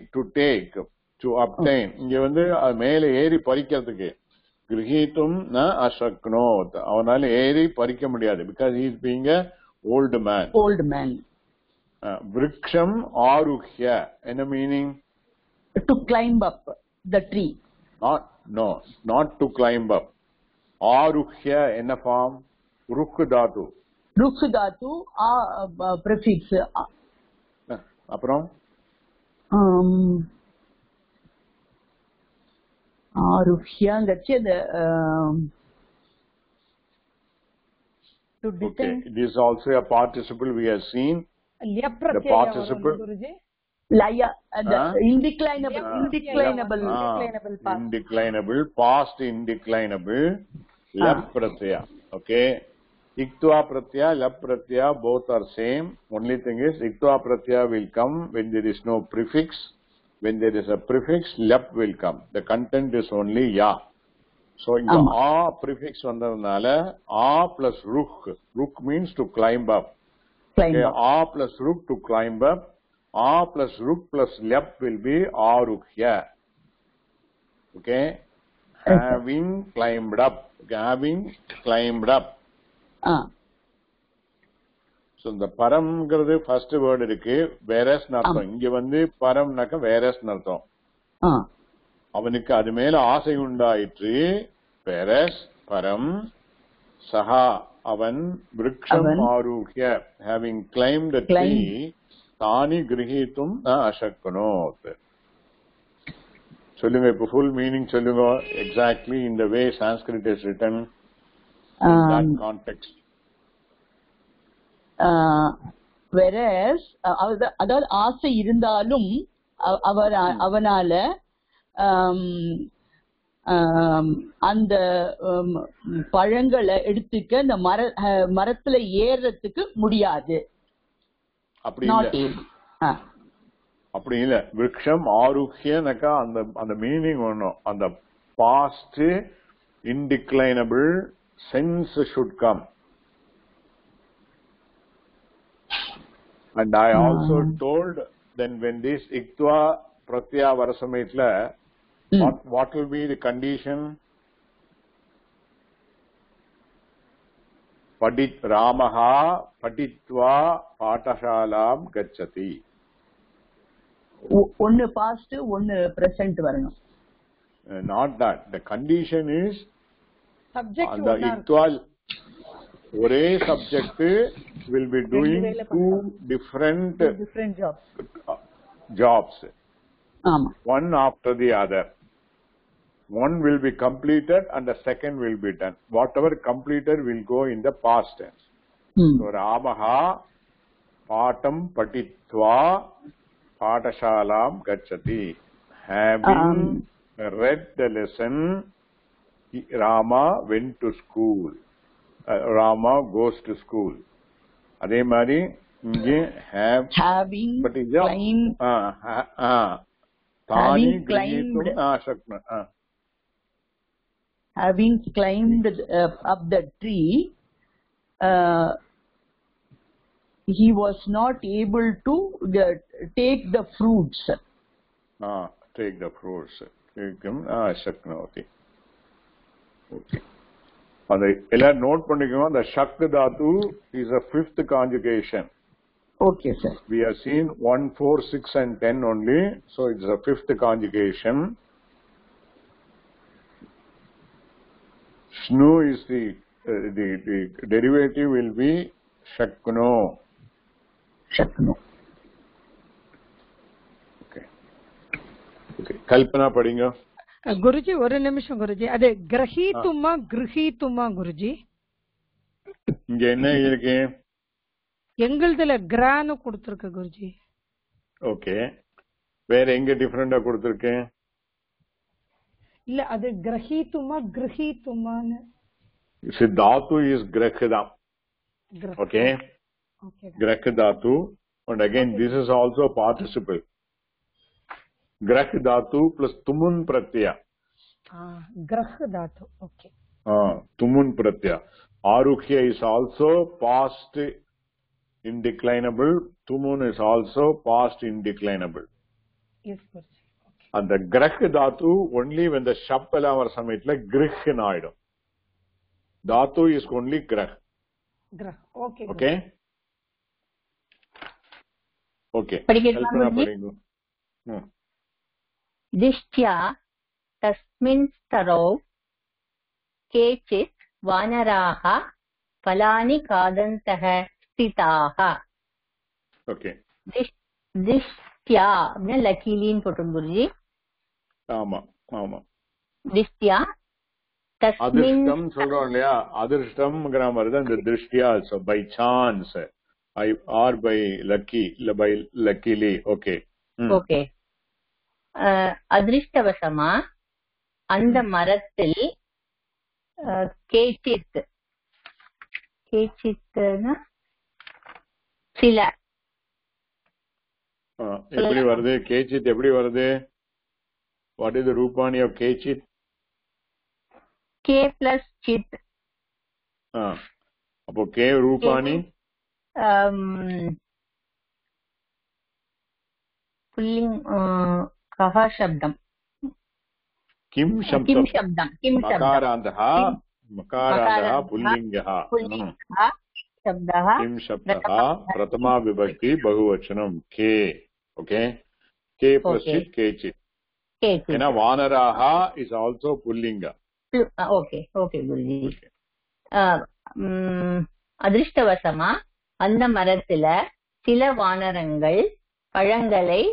to obtained. இங்க வந்து மேல ஏறி பறிக்கிறதுக்கு கிரஹீதும் ந அசக்னோத். அவனால ஏறி பறிக்க முடியாது. Because he is being a old man. Old man. விருக்ஷம் ஆருஹ்ய என்ன meaning? To climb up the tree. Not to climb up. ஆருஹ்ய என்ன ஃபார்ம்? ருக் தாத்து. ருக் தாத்து prefix. அப்புறம் ஆருஹ்யங்கச்சு அது to descend. It is also a participle we have seen. The participle laya, indeclinable past indeclinable lap pratyaya. Okay, iktva pratyaya, lap pratyaya, both are same. Only thing is iktva pratyaya will come when there is no prefix. When there is a prefix, lap will come. The content is only ya. So in the a prefix vandadnala a plus ruk means to climb up. Okay, a plus ruk to climb up. A plus ruk plus lap will be arukhya. Okay, having climbed up. Having climbed up. So the paramங்கிறது first word இருக்கு. whereas அர்த்தம். இங்க வந்து paramனாக்க whereas அர்த்தம். அவனுக்கு அது மேல ஆசை உண்டாயிற்று. whereas param saha, அவன் விருக்ஷம் ஆருஹ்ய, having climbed a tree, தானி கிரஹீதும் ந அசக்னோத். சொல்லுங்க, இப்ப full meaning சொல்லுங்க. exactly in the way Sanskrit is written in that context. whereas அதாவது ஆசை இருந்தாலும் அவனால அந்த பழங்களை எடுத்துக்க அந்த மரத்துல ஏறதுக்கு முடியாது. அப்படி இல்ல. விருக்ஷம் ஆருஹ்யனாக்கா அந்த மீனிங் ஒண்ணும். அந்த past indeclinable sense should come. And I also told then when this iktva pratyaya varasamitla, what will be the condition? Ramaha patitva patashalam gacchati. ஒன்னு பாஸ்ட் ஒன்னு பிரசன்ட் வரணும். Not that. The condition is subject the equal. ஒரே subject will be doing two different jobs. ஆமா. One after the other. One will be completed and the second will be done. Whatever completed will go in the past tense. So Ramaha patam patitva patashalam gacchati. Having read the lesson, Rama went to school. Rama goes to school. அதே மாதிரி இங்கே having climbed having climbed up the tree, he was not able to take the fruits. Take the fruits. Shaknoti. Okay. அதை எல்லாரும் note பண்ணிக்கோங்க. The shak dhatu is a fifth conjugation. Okay, sir. We have seen 1, 4, 6 and 10 only. So it's a fifth conjugation. Shnu is the derivative will be shakno. Shakno. Okay. Kalpana padinga. Guruji ஒரு நிமிஷம் குருஜி. அது கிரஹீத்துமா கிரஹீத்துமா குருஜி? இங்க என்ன இருக்கு? எங்களுதுல கிரான்னு கொடுத்திருக்கு Guruji. Okay. வேற எங்க டிஃபரெண்டா கொடுத்திருக்கு? இல்ல அது கிரஹீத்துமா கிரஹீத்துமான்னு. Dhatu is grakhda. Okay. Grakh dhatu. And again this is also participle. Grakh dhatu plus tumun pratyaya. Grakh dhatu. Okay. Tumun pratyaya. Arukhya is also past indeclinable. Tumun is also past indeclinable. Yes, Guruji. Okay. And the grakh dhatu only when the shappala or samitla grih naidum. Dhatu is only grah. Grah. Okay. Okay. Okay. दिष्ट्या तस्मिन् स्तरौ केचित् वानराः फलानि खादन्तः स्थिताः. Okay. दिष्ट्या लकीलीन् पोट्टुम गुरुजी. ஆமா ஆமா. दिष्ट्या तस्मिन् அதிர்ஷ்டம் சொல்றோம் இல்லையா? அதிர்ஷ்டம்ங்கற மாதிரி தான் இந்த திருஷ்டியா also by chance or by lucky by luckily. Okay. Okay. அதிர்ஷ்டவசமா அந்த மரத்தில் கேச்சித் சில எப்படி வருது? கேச்சித் எப்படி வருது? What is the rupani of கேச்சித்? K plus chit. அப்போ K ரூபானி पुल्लिंग कः शब्दं? किं शब्दं? मकारान्तः पुल्लिङ्गः. शब्दः किं शब्दः प्रथमा विभक्ति बहुवचनं के. ओके. के प्लस चित् केचित्. ஏன்னா வானராக is also புல்லிங்க. ஓகே ஓகே குருஜி. அதிர்ஷ்டவசமா அந்த மரத்துல சில வானரங்கள் பழங்களை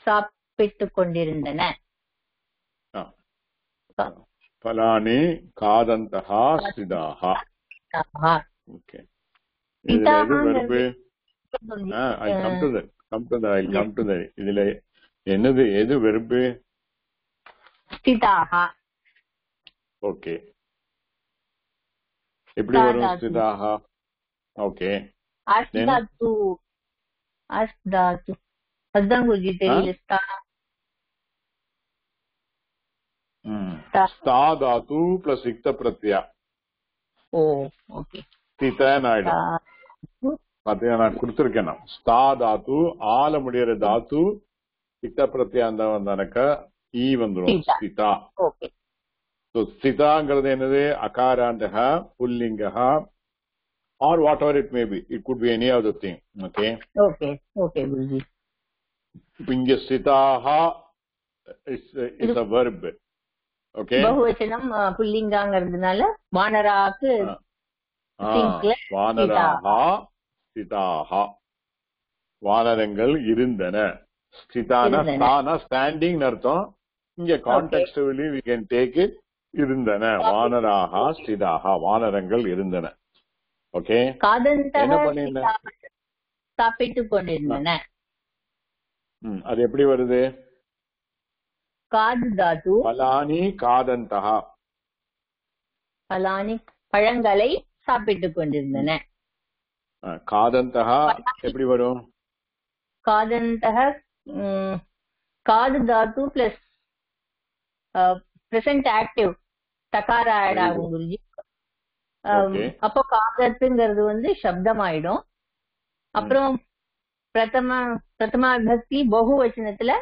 சாப்பிட்டுக் கொண்டிருந்தன. பலானி காதந்தஹ ஸ்திதாஹ. ஓகே. இதுல என்னது எது வெர்பு? ஸ்திதாஹ. ஓகே. எப்படி வரும் ஸ்திதாஹ? ஓகே. அஸ்தாது அஸ்தாது அதான் குருஜி தெரியல. ஸ்தாதாது பிளஸ் இக்த பிரத்யா. ஓ ஓகே. ஸ்திதனாயிடும். பாத்தீங்கன்னா நான் கொடுத்திருக்கேன். ஸ்தாதாது ஆல முடியற தாத்து இக்த பிரத்யா வந்தானக்கா ஈ வந்துடும். ஸ்திதா. ஓகே. So ஸ்திதாங்கிறது என்னது? அகாராந்தக புல்லிங்கஹ or whatever it may be. It could be any other thing. Okay. Okay. Okay, Guruji. இங்க ஸ்திதாஹா is a verb. Okay, பகுவச்சனம் புல்லிங்காங்கிறதுனால வானராக்கு வானராஹா ஸ்திதாஹா, வானரங்கள் இருந்தன. ஸ்திதானா ஸ்தானா ஸ்டாண்டிங் அர்த்தம். இங்க contextually we can take it இருந்தன. வானராஹா ஸ்திதாஹா, வானரங்கள் இருந்தன. ஓகே, என்ன பண்ணிருந்தன? சாப்பிட்டுக் கொண்டிருந்தன. அது எப்படி வருது? காது தாது. பலானி காதந்தஹா, பலானி பழங்களை சாப்பிட்டுக் கொண்டிருந்தன. காதந்தஹா எப்படி வரும்? காதந்தஹ காது தாது பிளஸ் பிரசன்ட் ஆக்டிவ் தகார ஆட் ஆகும் குருஜி. அப்போ காதத்துங்கிறது வந்து சப்தம் ஆயிடும். அப்புறம் பிரதமா விபக்தி பகுவச்சனத்துல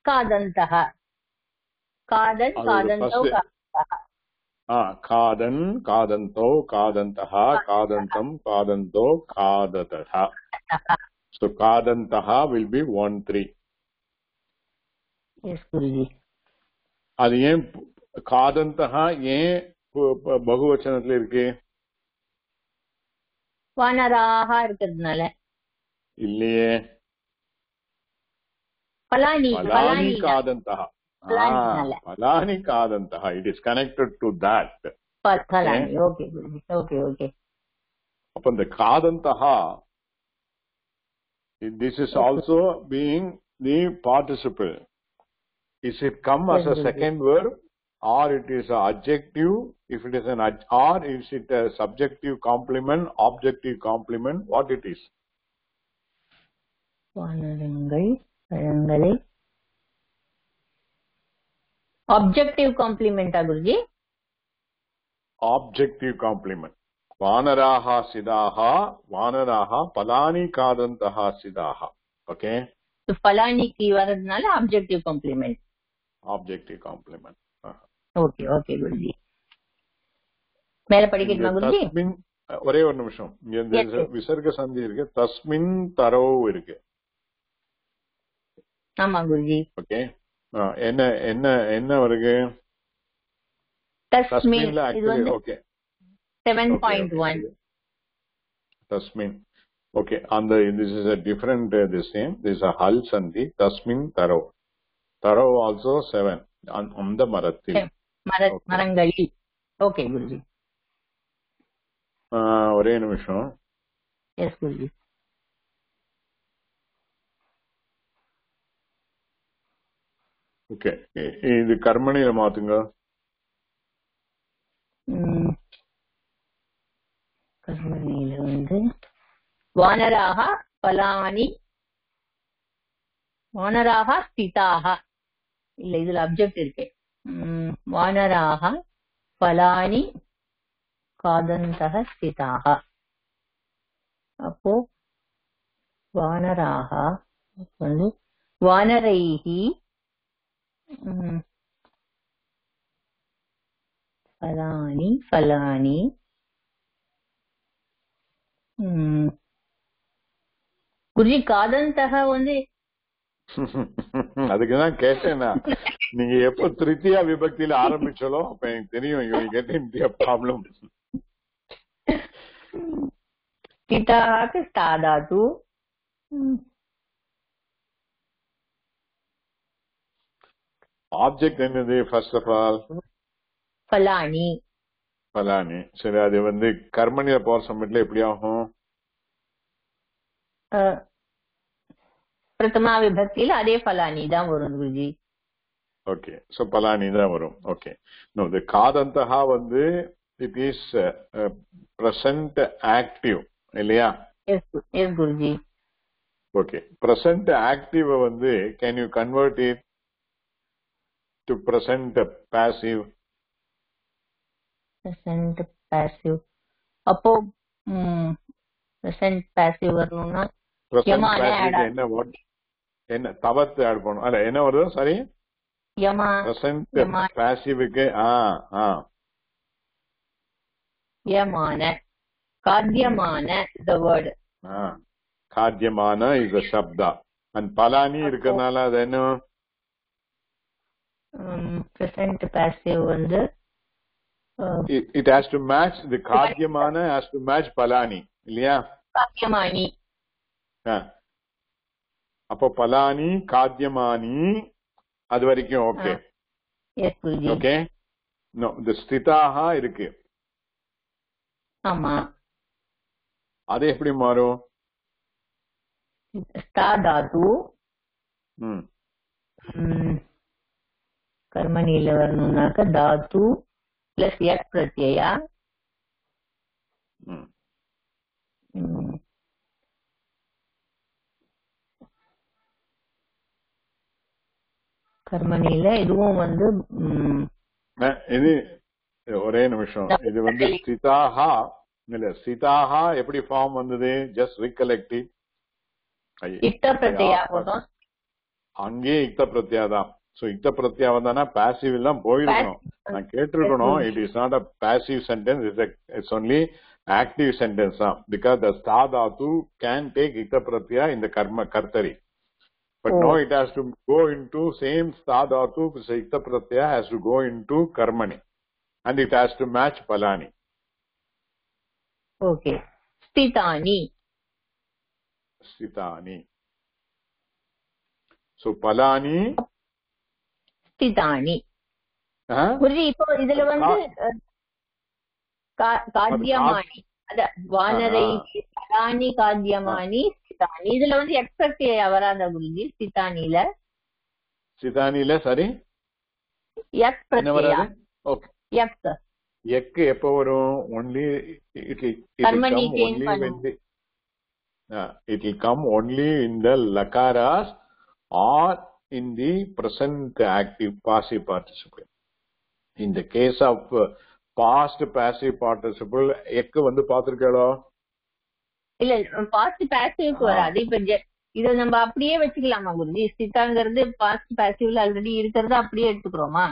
காதந்தஹ, காதன் காதந்தோ காதன் காதந்தோ காதந்தஹா காதந்தம் காதந்தோ காததஹா. So காதந்தஹா will be 1-3. Yes Guruji. அது ஏன் காதந்தஹா ஏன் பகுவச்சனத்துல இருக்கு? வானராக இருக்கிறதுனால இல்லையே. பலானி பலானி காதந்தஹா, பலானி காதந்தஹா, it is connected to that. பலானி. ஓகே குருஜி. Okay okay. அப்ப இந்த காதந்தஹா, this is also being the participle. Is it come as a second verb or it is an adjective? If it is or is it a subjective complement, objective complement? What it is? வானரங்கள் பழங்களை objective காம்ப்ளிமெண்டா குருஜி? Objective complement. வானராஹா சிதாஹா, வானராஹா பலானி காதந்தஹா சிதாஹா. Okay, பலானிக்கு வரதுனால objective complement. objective complement. Okay okay குருஜி. மேல படிக்கட்டுமா குருஜி? ஒரே ஒரு நிமிஷம். இங்க விசர்க சந்தி இருக்கு, தஸ்மின் தரோ இருக்கு. ஆமா குருஜி. ஓகே, என்ன என்ன என்ன வருது? தஸ்மின். இது வந்து ஓகே 7.1. தஸ்மின். Okay, and this is a different this name. This is a hal sandhi. Tasmin taro. Taro also 7. On the marathil. மரங்களில். ஓகே குருஜி. ஒரே நிமிஷம். எஸ் குருஜி. ஓகே, இது கர்மணியில மாத்துங்க. கர்மணியில வந்து வானராக பலானி, வானராக ஸ்திதாக. இல்ல, இதுல அப்ஜெக்ட் இருக்கு. வானராக பலானி காதந்தஹ ஸ்திதாக. அப்போ வானராக வந்து வானரைஹி பலானி பலானி குருஜி காதந்தஹ வந்து அதுக்குதான் கேட்டேன்னா, நீங்க எப்ப திருத்தியா விபக்தியில ஆரம்பிச்சோலோ அப்ப எனக்கு தெரியும் ப்ராப்ளம். ஸ்திதாக்கு ஸ்தாதாது. ஆப்ஜெக்ட் என்னது? ஃபர்ஸ்ட் ஆஃப் ஆல் பலானி. பலானி. சரி, அது வந்து கர்மணியில போற சமயத்துல எப்படி ஆகும்? பிரதமா விபக்தியில அதே பலானி தான் வரும் குருஜி. ஓகே, சோ பலானி தான் வரும். ஓகே, நோ தி காதந்தஹா வந்து இட் இஸ் பிரசன்ட் ஆக்டிவ் இல்லையா? எஸ் குருஜி. ஓகே, பிரசன்ட் ஆக்டிவ் வந்து can you convert it to present passive? Present passive. அப்போ பிரசன்ட் பாசிவ் வரணும்னா என்ன தவத்து ஆட் பண்ணும்? அல்ல, என்ன வருது? சரி, பிரசன்ட் பாசிவுக்கு யமான காத்யமான the word. காத்யமான is a shabda. அண்ட் பலானி இருக்கறனால அது என்ன present passive வந்து it has to match the காத்தியமான has to match பலானி இல்லையா காத்தியமானி அப்போ பலானி காத்தியமானி அது வரைக்கும் ஓகே எஸ் குருஜி ஓகே நோ தி ஸ்திதாஹா இருக்கு ஆமா அது எப்படி மாறும் ஸ்தா தாது கர்மணியில வரணும்னாக்க தாத்து பிளஸ் யக் பிரத்யயா கர்மணியில இதுவும் வந்து இது ஒரே நிமிஷம் இது வந்து ஸ்திதாஹா இல்ல ஸ்திதாஹா எப்படி ஃபார்ம் வந்தது ஜஸ்ட் ரீகலெக்டிங் இக்த பிரத்யயா போதும் அங்கே இக்த பிரத்யா தான் சோ இக்த பிரத்யா வந்தானா பாசிவ் எல்லாம் போயிருக்கணும் நான் கேட்டிருக்கணும் it is not a passive sentence it's only active sentence தான் பிகாஸ் த ஸ்தா தாத்து கேன் டேக் இக்த பிரத்யா இந்த கர்ம கர்த்தரி but no it has to go into same stha dhatu ikta pratyaya has to go into karmani and it has to match palani okay stitani so palani stitani Guruji இப்போ இதுல வந்து காத்யமானி அத வானரை பலானி காத்யமானி ஸ்திதானி இதுல வந்து எக்ஸ்பெக்டியா வராத குருஜி ஸ்திதானில சரி யக் பிரத்யயா ஓகே யக் எப்போ வரும் only it will come only in the lakaras or in the present active passive participle in the case of past passive participle யக் வந்து பாத்திருக்கீங்களோ இல்ல பாஸ்ட் பாசிவ்க்கு வராது இப்ப இத நம்ம அப்படியே வச்சுக்கலாமா குருஜி ஸ்திதாங்கிறது பாஸ்ட் பாசிவ்ல ஆல்ரெடி இருக்கிறத அப்படியே எடுத்துக்கிறோமா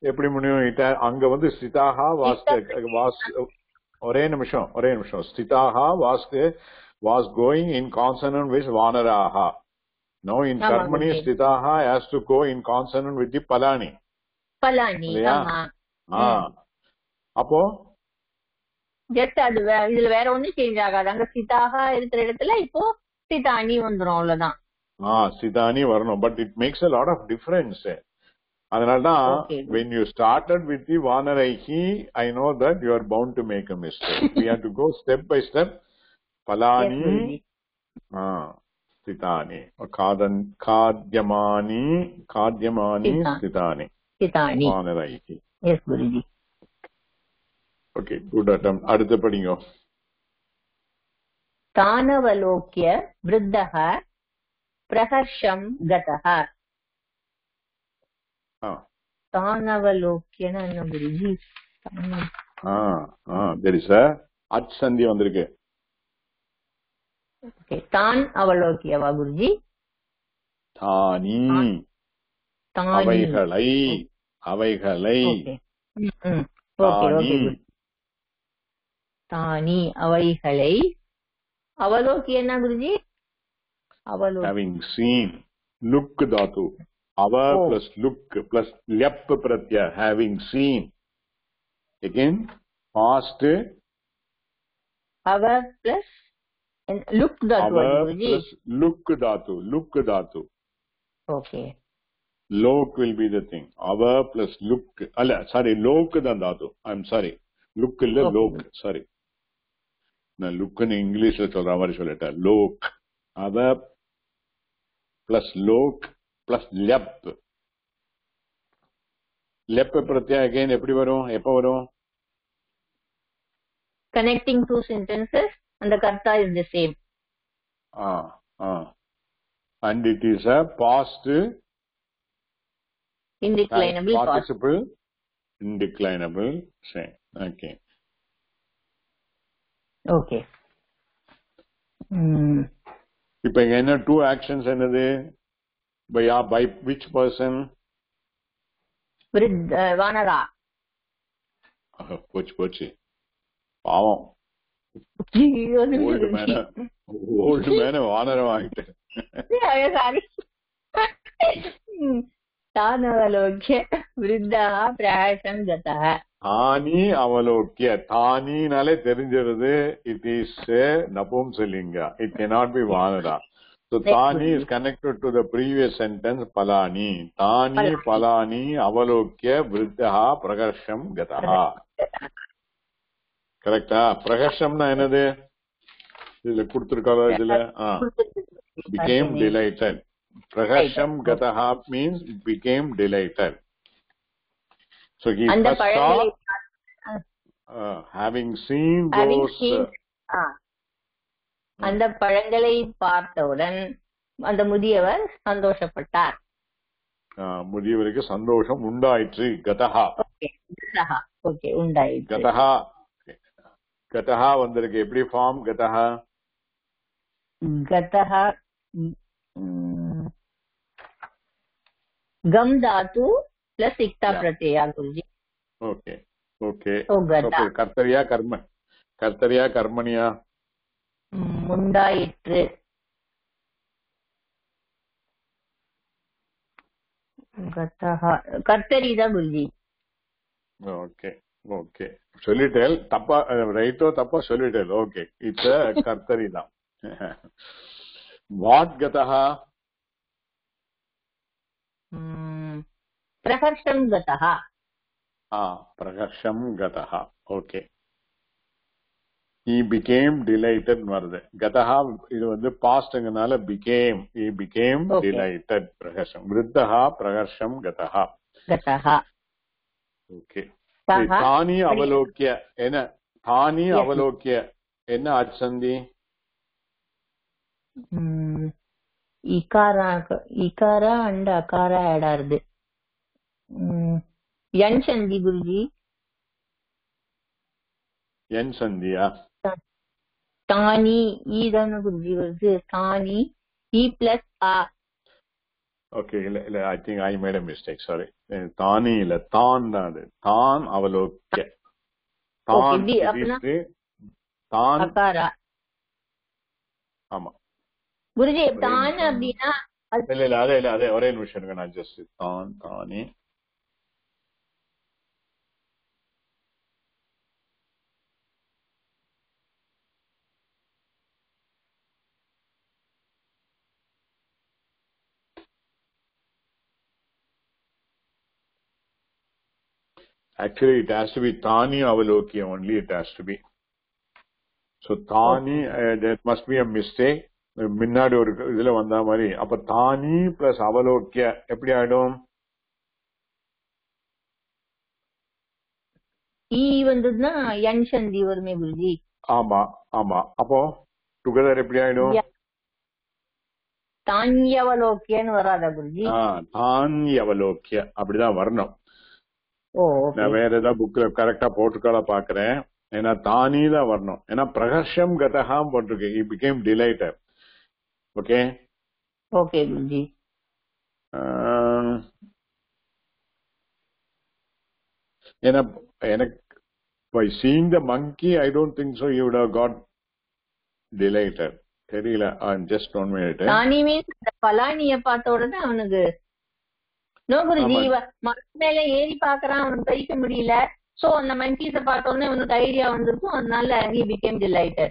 எப்படி முடியும் அங்க வந்து ஸ்திதாஹா வாஸ் ஒரே நிமிஷம் ஸ்திதாஹா was going in consonant with vanaraha now in karmani stitaha has to go in consonant with the palani ஆமா அப்போ ஜஸ்ட் அது இதுல வேற ஒண்ணும் சேஞ்ச் ஆகாது அங்க ஸ்திதாஹா இருக்கிற இடத்துல இப்போ ஸ்திதானி வந்துரும் அவ்வளவுதான் ஸ்திதானி வரணும் but it makes a lot of difference அதனாலதான் when you started with the vanaraihi I know that you are bound to make a mistake we have to go step by step palani ஸ்திதானி காத்யமானி ஸ்திதானி vanaraihi yes guruji okay good attempt அடுத்து படிங்க தானவலோக்ய விருத்தஹ பிரஹர்ஷம் கதஹ தானவலோக்யனா என்ன Guruji there is a at sandhi வந்திருக்கு okay தான் அவலோக்யவா குருஜி தானி அவைகளை தானி அவைகளை அவலோக்கியனா Guruji having seen look dhatu ava plus look plus lyap pratyaya having seen again past ava plus look dhatu guruji plus look dhatu okay lok will be the thing ava plus look alla sorry lok da dhatu I'm sorry look illa lok sorry na look in english la solra mari sollita lok ava plus lok plus lyap pratyaya again eppadi varum eppa varum connecting two sentences and the karta is the same and it is a past indeclinable participle indeclinable same okay இப்ப என்ன two actions என்னது by which person vanara போச்சு பாவம் old மேன வானரம் ஆகிட்டேன். Sorry. தானவலோக்கிய விருத்தா பிரகாசம் கதா. தானி அவலோக்கிய, தானினாலே தெரிஞ்சிருது இட் இஸ் நபும்சலிங்கா, இட் cannot be வானரா. So Tani is connected to the previous sentence Palani. Tani Palani Avalokya Vriddha Prakarsham Gataha. Correct? Prakarsham na enadhu? Idhula kuduthirukala idhula became delighted. Prakarsham Gataha means became delighted. So he first saw, having seen those அந்த பழங்களை பார்த்தவுடன் அந்த முதியவர் சந்தோஷப்பட்டார். முதியவருக்கு சந்தோஷம் உண்டாயிற்று. கதஹா. Okay, உண்டாயிற்று. கதஹா. கதஹா வந்திருக்கு. எப்படி ஃபார்ம் கதஹா? கதஹா கம் தாத்து பிளஸ் இக்தா பிரத்யயா குருஜி. Okay okay. கர்த்தரியா கர்ம, கர்த்தரியா கர்மணியா? உண்டாயிற்று. கர்த்தரிதான் குருஜி. ஓகே ஓகே, சொல்லிட்டேன். தப்பா ரைட்டோ தப்பா சொல்லிட்டேன். ஓகே, இட்ஸ் கர்த்தரி தான். வாட் கதஹா? பிரகர்ஷம் கதஹா. பிரகர்ஷம் கதஹா. ஓகே. He became delighted வருது. கதஹா இது வந்து பாஸ்ட்ங்கனால became, he became delighted. பிரகர்ஷம் விருத்தஹா பிரகர்ஷம் கதஹா. கதஹா. ஓகே. தானி அவலோக்கிய என்ன? தானி அவலோக்கிய என்ன அச்சந்தி? இகாரா அண்ட் அகாரா ஆட் ஆகுது. என் சந்தி குருஜி. என் சந்தியா? தானி ஈதான குருஜி வருது. தானி இ பிளஸ் ஆ. ஓகே, இல்ல I think I made a mistake, sorry. தானி இல்ல, தான் தான். அது தான் அவலோக்கிய. தான் தான் அகாரா. ஆமா குருஜி. தான் அப்படின்னா இல்ல அதே ஒரே நிமிஷம் இருக்கு. நான் ஜஸ்ட் தான் தானி. Actually, it has to be Tani Avalokya only, it has to be. So, Tani, there must be a mistake. முன்னாடி ஒரு இதுல வந்த மாதிரி. அப்ப தானி பிளஸ் அவலோக்கிய எப்படி ஆயிடும்? ஈ வந்ததுன்னா என் சந்தி வருமே குருஜி. ஆமா ஆமா. அப்போ டுகெதர் எப்படி ஆயிடும்? தான்யவலோக்கியன்னு வராதா குருஜி? தான்யவலோக்கிய அப்படிதான் வரணும். நான் வேற ஏதாவது புக்ல கரெக்டா போட்டுக்கால பாக்குறேன். ஏன்னா தானி தான் வரணும். ஏன்னா பிரகர்ஷம் கதஹாம் போட்டிருக்கு. he became delighted. Okay okay Guruji. ஏன்னா எனக்கு by seeing the monkey I don't think so you would have got delighted. தெரியல. I'm just 1 minute. Thani means அந்த பலானிய பார்த்த உடனே அவனுக்கு நோ குருஜி மரத்து மேல ஏறி பாக்குறான், அவனுக்கு கைக்க முடியல. சோ அந்த மங்கீஸ பார்த்த உடனே அவனுக்கு ஐடியா வந்திருக்கும். அதனால he became delighted.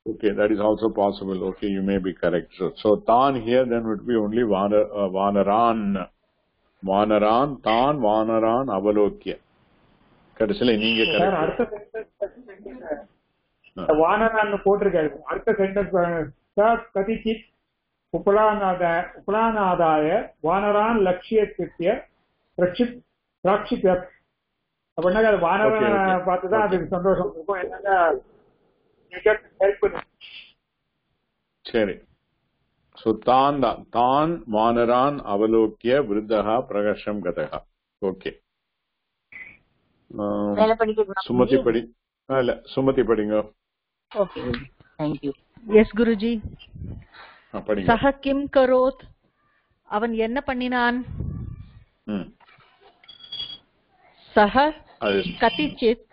Okay, that is also possible. Okay, you may be correct. So Tan here then would be only Vanaran. Vanaran, Tan, Vanaran, Avalokya. கடைசியில நீங்க அடுத்த வானரான்னு போட்டிருக்காரு. அடுத்த சென்டென்ஸ் கதிச்சித் உபலானாதாய வானரான் லட்சியத்திய பிராட்சித்யத். அப்படின்னா அது வானரான் பார்த்துதான் அதுக்கு சந்தோஷம் இருக்கும். என்னன்னா சரி. சோ தான் தான் வானரான் அவலோக்கிய விருத்தஹா பிரகர்ஷம் கதஹா. ஓகே. சுமதி படி. இல்ல சுமதி படிங்க. Okay, thank you. எஸ் குருஜி. சஹ கிம் கரோத், அவன் என்ன பண்ணினான்? சஹ கதிச்சித்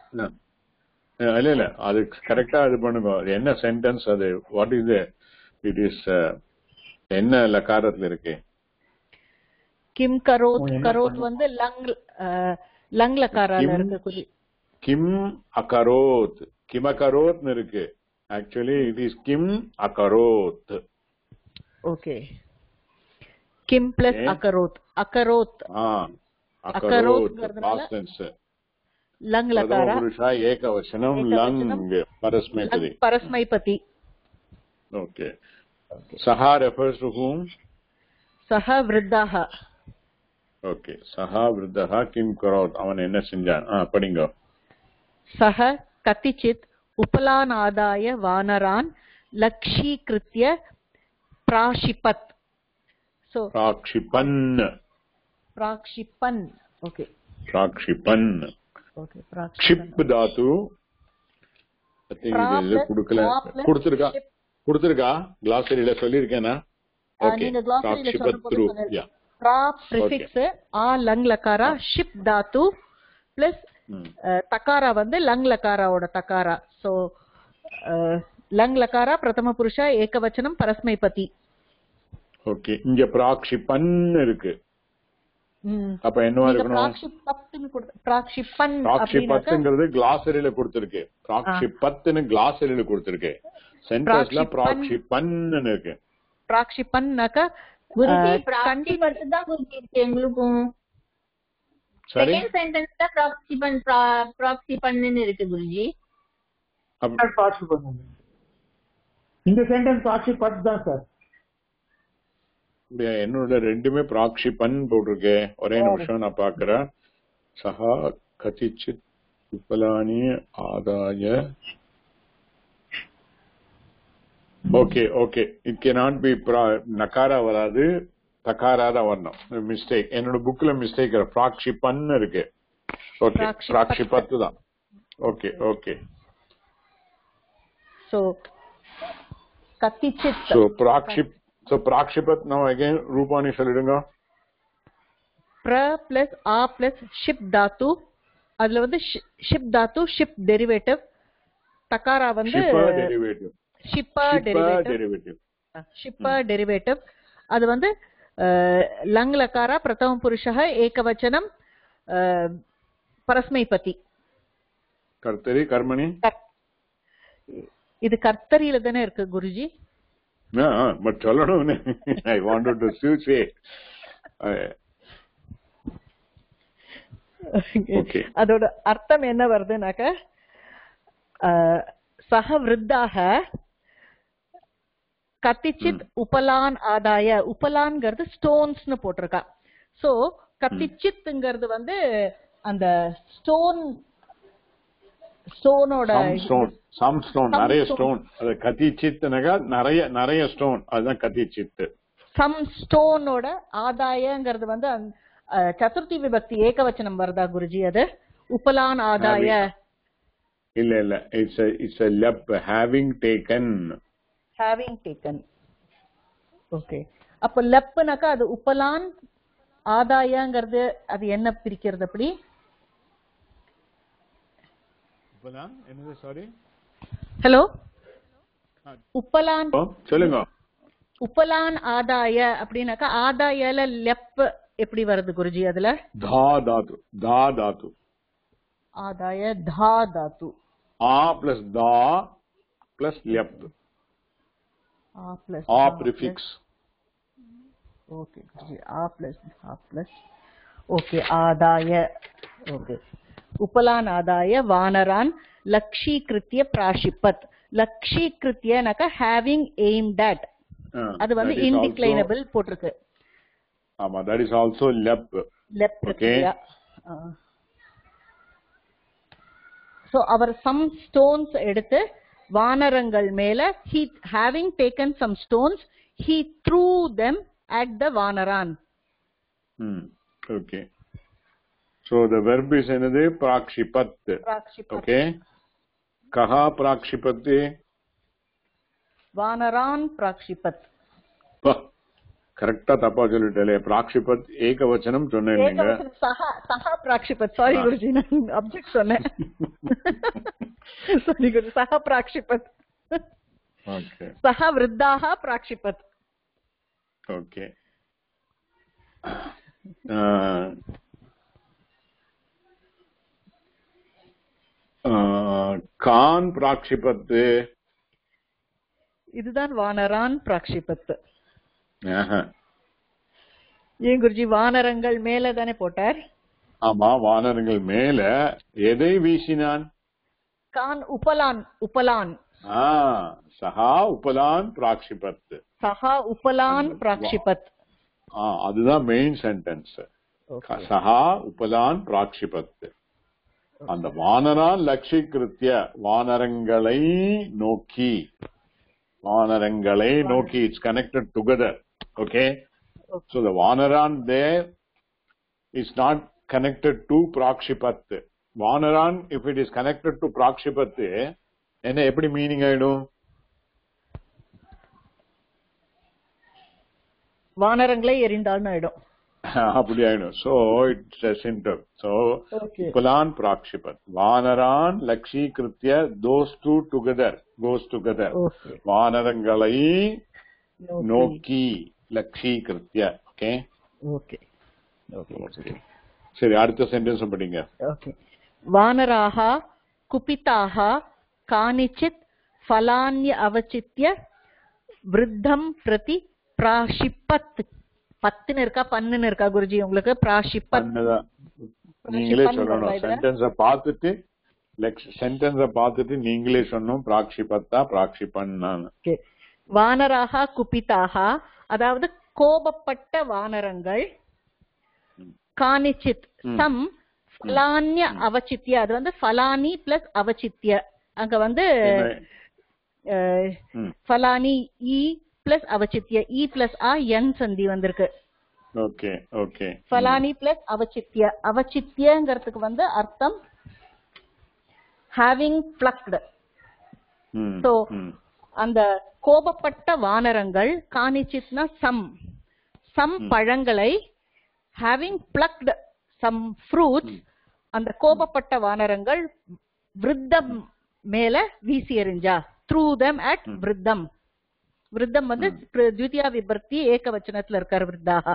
இல்ல அது கரெக்டா இது பண்ணுங்க. என்ன சென்டென்ஸ் அது? வாட் இஸ் இட் இஸ் என்ன லகாரத்துல இருக்கு? கிம் கரோத். கரோத் வந்து லங் லகாரால இருக்கு. கிம் அகரோத். கிம் அகரோத்னு இருக்கு. ஆக்சுவலி இட் இஸ் கிம் அகரோத். ஓகே. கிம் பிளஸ் அகரோத். அகரோத். அகரோத் பாஸ்ட் டென்ஸ். लंग लकारा पुरुषा एकवचनम लंग परस्मैपदी. परस्मैपति. ओके. सह refers to whom? सह वृद्धाः. ओके. सह वृद्धः किं करोत्? அவன் என்ன செஞ்சான்? படிங்க. सह कतिचित् उपलान् आदाय वानरान् लक्षीकृत्य प्राक्षिपत्. सो प्राक्षिपन्. ओके. प्राक्षिपन्. க்ஷிப் தாத்து கொடுத்திருக்கா கிளாசரியில சொல்லிருக்கேனா? நீங்க கிளாசரியில சொல்லும்போது பிரா பிரிஃபிக்ஸ் ஆ லங் லகாரா ஷிப் தாத்து பிளஸ் தகாரா வந்து லங் லகாராவோட தகாரா. சோ லங் லகாரா பிரதம புருஷா ஏகவச்சனம் பரஸ்மைபதி. ஓகே. இங்க பிராக்ஷிபன் இருக்கு. அப்ப என்னவா இருக்கணும்? பிராக்ஷிபத்ங்கிறது கிளாசரியில கொடுத்திருக்கு. பிராக்ஷிபத்னு கிளாசரியில கொடுத்திருக்கு. சென்டென்ஸ்ல பிராக்ஷிபன்னு இருக்கு. பிராக்ஷிபன்னாக்க குருஜி பிராக்ஷிபத் தான் குருஜி இருக்கு எங்களுக்கும். செகண்ட் சென்டென்ஸ்ல பிராக்ஷிபன்னு இருக்கு குருஜி. இந்த சென்டென்ஸ் பிராக்ஷிபத் தான் சார். என்னோட ரெண்டுமே பிராக்ஷிபன் போட்டிருக்கு. ஒரே நிமிஷம் நான் பாக்குறேன். சஹா கதிச்சித் உபலானி ஆதாய. Okay okay. It cannot be நகாரா வராது, தகாரா தான் வரணும். மிஸ்டேக். என்னோட புக்ல மிஸ்டேக். பிராக்ஷிபன் இருக்கு. ஓகே. பிராக்ஷிபத்து தான். Okay okay. சோ கதிச்சித். சோ பிராக்ஷிப். So prakshipat now again Rupani சொல்லிடுங்க. pra plus a plus ship dhatu. அதுல வந்து ship dhatu ship derivative. தகாரா வந்து shipper derivative. shipper derivative. அது வந்து லங் லகாரா பிரதம புருஷः ஏகவச்சனம் பரஸ்மைபதி. கர்த்தரி கர்மணி. இது கர்த்தரியில தானே இருக்கு குருஜி. பட் சொல்லணும். I wanted to say. Okay. அதோட அர்த்தம் என்ன வருதுனாக்க சஹ விருத்தாக கத்திச்சித் உபலான் ஆதாய. உபலான்ங்கிறது ஸ்டோன்ஸ்னு போட்டிருக்கா. சோ கத்திச்சித்ங்கிறது வந்து அந்த ஸ்டோனோட நிறைய ஸ்டோன். அது கதிச்சித்னாக நிறைய ஸ்டோன். அதுதான் கதிச்சித். சம் ஸ்டோனோட ஆதாயங்கிறது வந்து சதுர்த்தி விபக்தி ஏகவச்சனம் வருதா குருஜி? அது உபலான் ஆதாய. இல்ல இல்ல. It's a lep having taken. Okay. அப்ப லெப்னாக்கா அது உபலான் ஆதாயங்கிறது அது என்ன பிரிக்கிறது அப்படி? என்னது? சாரி. ஹலோ. உப்பலான் சொல்லுங்க. உப்பலான் ஆதாய அப்படின்னாக்கா ஆதாயல லெப் எப்படி வருது குருஜி? அதுல தா தாத்து. தா தாத்து. ஆதாய தா தாத்து. ஆ பிளஸ் தா பிளஸ் லெப். ஆ பிரிஃபிக்ஸ். ஓகே குருஜி. ஆ பிளஸ் தா பிளஸ். ஓகே. ஆதாய. ஓகே. उपलान आदाय वानरान लक्षीकृत्य प्राशिपत. लक्षीकृत्यனாக்க having aimed at. அது வந்து indeclinable போட்டிருக்கு. ஆமா. that is also lep. Okay. so our some stones எடுத்து வானரங்கள் மேல he having taken some stones he threw them at the vanaran. Okay. So the verb is another prakshipat. Okay. Kaha prakshipati? Vanaran prakshipat. கரெக்டா தப்பா சொல்லிட்டே. பிராக்ஷிபத் ஏகவச்சனம் சொன்னேன். நீங்க சஹா பிராக்ஷிபத். Sorry Guruji, நான் object சொன்னேன். Sorry Guruji, சஹா பிராக்ஷிபத். Okay. சஹா விருத்தாஹ பிராக்ஷிபத். Okay. Khan பிராக்ஷிபத்து. இதுதான் வானரான் பிராக்ஷிபத். ஏன் குருஜி, வானரங்கள் மேல தானே போட்டார்? ஆமா, வானரங்கள் மேல எதை வீசினான்? கான் உபலான். உபலான். சஹா உபலான் பிராக்ஷிபத். சஹா உபலான் பிராக்ஷிபத். அதுதான் மெயின் சென்டென்ஸ். சஹா உபலான் பிராக்ஷிபத். அந்த வானரான் லட்சிகிருத்திய, வானரங்களை நோக்கி. வானரங்களை நோக்கி. It's connected together. Okay. So the Vanaran there is not connected to Prakshipat. Vanaran, if it is connected to Prakshipat, என்ன எப்படி மீனிங் ஆயிடும்? வானரங்களை எரிந்தால்னு ஆயிடும். அப்படி ஆயிடும். So it's a symptom. So Upalan Prakshipat. Vanaran Lakshikritya, those two together, goes together. வானரங்களை நோக்கி லக்ஷீகிருத்ய. Okay. Okay. Okay. சரி, அடுத்த sentence படிங்க. ஓகே. வானராஹ குபிதாஹ கானிச்சித் ஃபலான்ய அவசித்ய விருத்தம் பிரதி பிராஷிப்பத். பத்துன்னு இருக்கா பன்னுன்னு இருக்கா குருஜி உங்களுக்கு? பிராஷிப்பத் நீங்களே சொல்லணும். சென்டென்ஸ பார்த்துட்டு நீங்களே சொன்னோம். பிராக்ஷிபத்தா பிராக்ஷிப்பன். வானராஹ குபிதாஹ, அதாவது கோபப்பட்ட வானரங்கள். கானிச்சித் சம் ஃபலான்ய அவசித்ய, அது வந்து ஃபலானி பிளஸ் அவசித்ய. அங்க வந்து ஃபலானி இ பிளஸ் அவசித்ய, இ பிளஸ் ஆ என் சந்தி வந்திருக்கு. ஓகே. ஓகே. ஃபலானி பிளஸ் அவசித்ய. அவசித்யங்கிறதுக்கு வந்து அர்த்தம் ஹேவிங் பிளக்ட். சோ அந்த கோபப்பட்ட வானரங்கள், கானிச்சித்னா சம் பழங்களை, having plucked some fruits, அந்த கோபப்பட்ட வானரங்கள் விருத்தம் மேல வீசி எறிஞ்சா. threw them at விருத்தம். விருத்தம் வந்து த்விதியா விபக்தி ஏகவச்சனத்துல இருக்கார் விருத்தாக.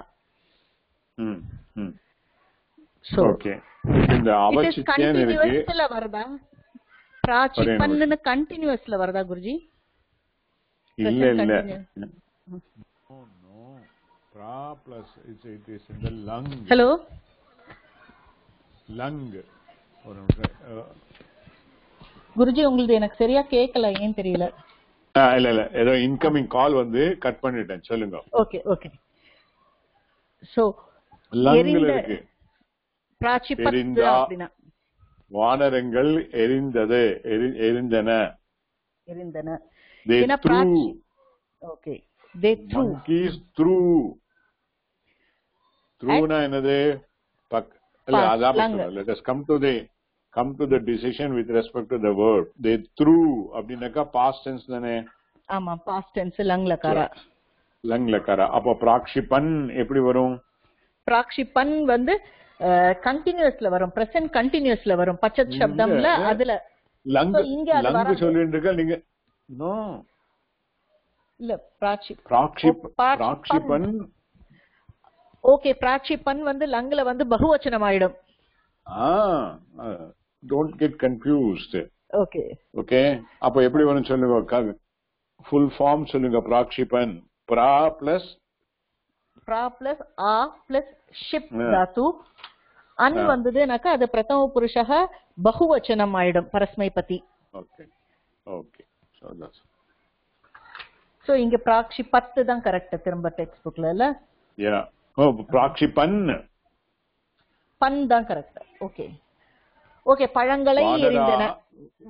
ஓகே. இந்த கண்டினியூஸ்ல வருதா? பிராச்சிபன்னு கண்டினியூஸ்ல வருதா குருஜி? இல்ல இல்ல. Pra plus it is in the lung. Hello. Lung. Guruji உங்களுக்கு எனக்கு சரியா கேட்கல, ஏன் தெரியல. இல்ல இல்ல, ஏதோ இன்கமிங் கால் வந்து கட் பண்ணிட்டேன். சொல்லுங்க. Okay okay. சோ லங்ல இருக்கு பிராச்சிபத் அப்படினா வானரங்கள் எரிந்தது, எரிந்தன. They threw. Okay. They threw. Monkeys threw. Threw-na என்னது? இல்ல அதாப. Let us come to the decision with respect to the verb. They threw அப்படினாக்கா past tense தானே? ஆமா, past tense. லங்லகாரா. லங்லகாரா. அப்ப பிராக்ஷிபன் எப்படி வரும்? பிராக்ஷிபன் வந்து கண்டினியூஸ்ல வரும், பிரசன்ட் கண்டினியூஸ்ல வரும். பச்சத் சப்தம்ல அதுல லங் சொல்லிட்டு இருக்க நீங்க. நோ இல்ல, பிராக்ஷிபன். ஓகே, பிராக்ஷிபன் வந்து லங்ல வந்து பகுவச்சனம் ஆயிடும். Don't get confused. Okay okay. அப்ப எப்படி வரும் சொல்லுங்க, ஃபுல் ஃபார்ம் சொல்லுங்க. பிராக்ஷிபன் பிரா plus ah plus ship Tattva. An வந்ததுனாக்கா அது பிரதம புருஷः பகுவச்சனம் ஆயிடும், பரஸ்மைபதி. Okay okay. சோ இங்க பிராக்ஷிபத் தான் கரெக்ட் திரும்ப டெக்ஸ்ட் புக்ல இல்ல? யா. ஓ, பிராக்ஷிபன் பன் தான் கரெக்ட். Okay okay. பழங்களை எரிந்தன.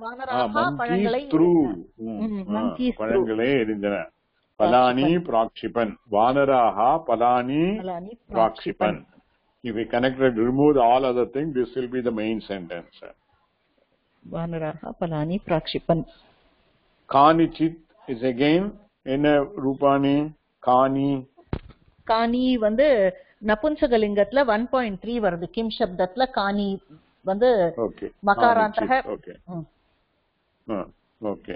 வானராஹ பழங்களை எரிந்தன. பலானி பிராக்ஷிபன். வானராஹ பலானி பிராக்ஷிபன். If we connected, remove all other things, this will be the main sentence. Vanaraha palani prakshipan. Kanichit is again in a rupani. Kani. காணி வந்து நபுன்சகலிங்கத்துல 1.3 வருது. கிம் சப்தத்துல காணி வந்து மகாராந்தக. ஓகே.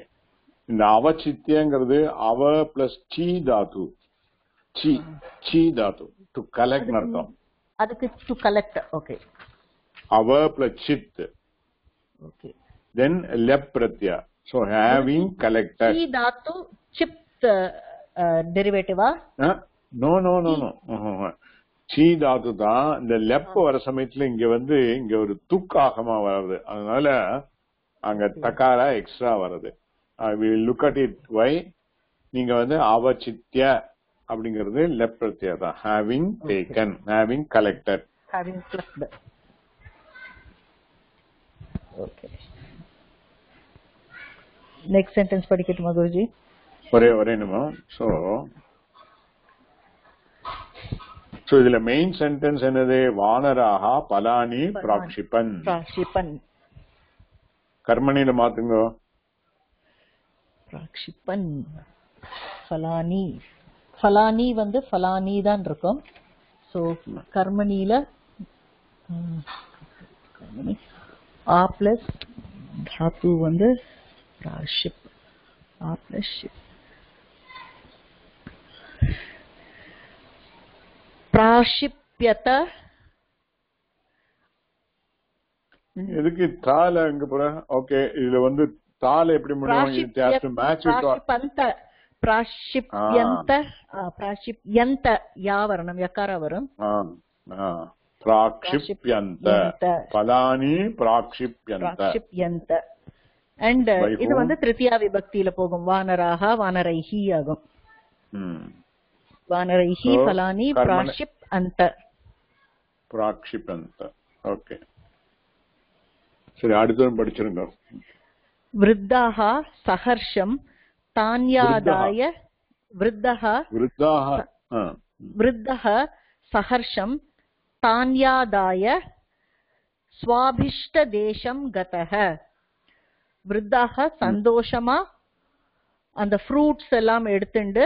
இந்த அவசித்தியங்கிறது அவ plus C Tattva, C Tattva to collect அர்த்தம். அதுக்கு to collect. Okay. அவ plus Sid. Okay. Then lep pratyaya. So having collected. Chi dhatu chip derivative ah? No. Chi dhatu தான் இந்த லெப் வர சமயத்துல இங்க வந்து இங்க ஒரு துக்காகமா வருது. அதனால அங்க தகாரா எக்ஸ்ட்ரா வருது. We look at it why நீங்க வந்து அவசித்ய அப்படிங்கிறது லெப் பிரத்யா தான். Having taken, having collected. Having collected. Okay. Next sentence படிக்கட்டுமா Guruji? ஒரே நிமிஷம். சோ இதுல மெயின் சென்டென்ஸ் என்னது? வானராக பலானி பிராக்ஷிபன். கர்மணில மாத்துங்க. பிராக்ஷிபன் பலானி வந்து பலானி தான் இருக்கும். சோ கர்மணில ஆ பிளஸ் தாத்து வந்து பிராஷிப். ஆ பிளஸ் ஷிப். பிராஷிப்யத. எதுக்கு தால அங்க போற? ஓகே. இதுல வந்து தால எப்படி முடியும்? பிராஷிப்யந்த யா வரணும், யகாரா வரும். பிராக்ஷிப்யந்த பலானி பிராக்ஷிப்யந்த. அண்ட் இது வந்து திருத்தியா விபக்தியில போகும். வானராக வானரைஹி ஆகும். வானரைஹி பலானி பிராக்ஷிப்யந்த. ஓகே. சரி, அடுத்தது படிச்சிருங்க. விருத்தாஹ சஹர்ஷம் தான்யாதாய. விருத்தஹ சஹர்ஷம் தான்யாதாய ஸ்வாபிஷ்ட தேசம் கதஹ. விருத்தாக சந்தோஷமா அந்த ஃப்ரூட்ஸ் எல்லாம் எடுத்துண்டு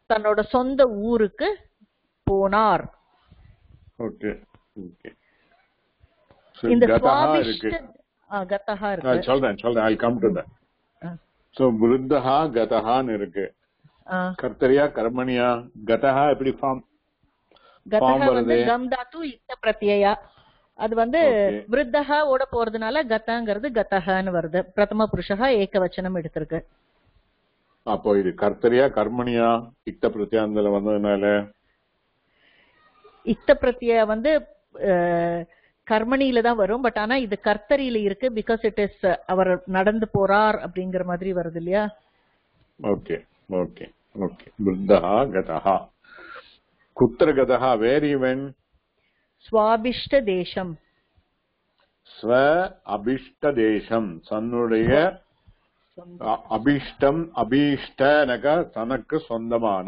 தன்னோட சொந்த ஊருக்கு போனார். ஓகே. இந்த ஸ்வாபிஷ்ட கதஹா இருக்கு. சொல்றேன். I'll come to that. So விருத்தஹா கதஹான்னு இருக்கு. கர்த்தரியா கர்மணியா? கதஹா எப்படி ஃபார்ம்? கதஹா வந்து கம் தாத்து இக்த பிரத்யயா. அது வந்து விருத்தஹா ஓட போறதுனால கதங்கிறது கதஹான்னு வருது. பிரதம புருஷஹா ஏகவச்சனம் எடுத்திருக்கு. அப்போ இது கர்த்தரியா கர்மணியா? இக்த பிரத்யாந்தல வந்ததுனால இக்த பிரத்யா வந்து கர்மணியில தான் வரும். பட் ஆனா இது கர்த்தரியில இருக்கு. பிகாஸ் இட் இஸ் அவர் நடந்து போறார் அப்படிங்கிற மாதிரி வருது இல்லையா? ஓகே. விருத்தஹா கதஹா. குத்திர கதஹா? Where he went? ஸ்வாபிஷ்ட தேசம். ஸ்வ அபிஷ்ட தேசம். தன்னுடைய அபிஷ்டம். அபிஷ்டனக தனக்கு சொந்தமான,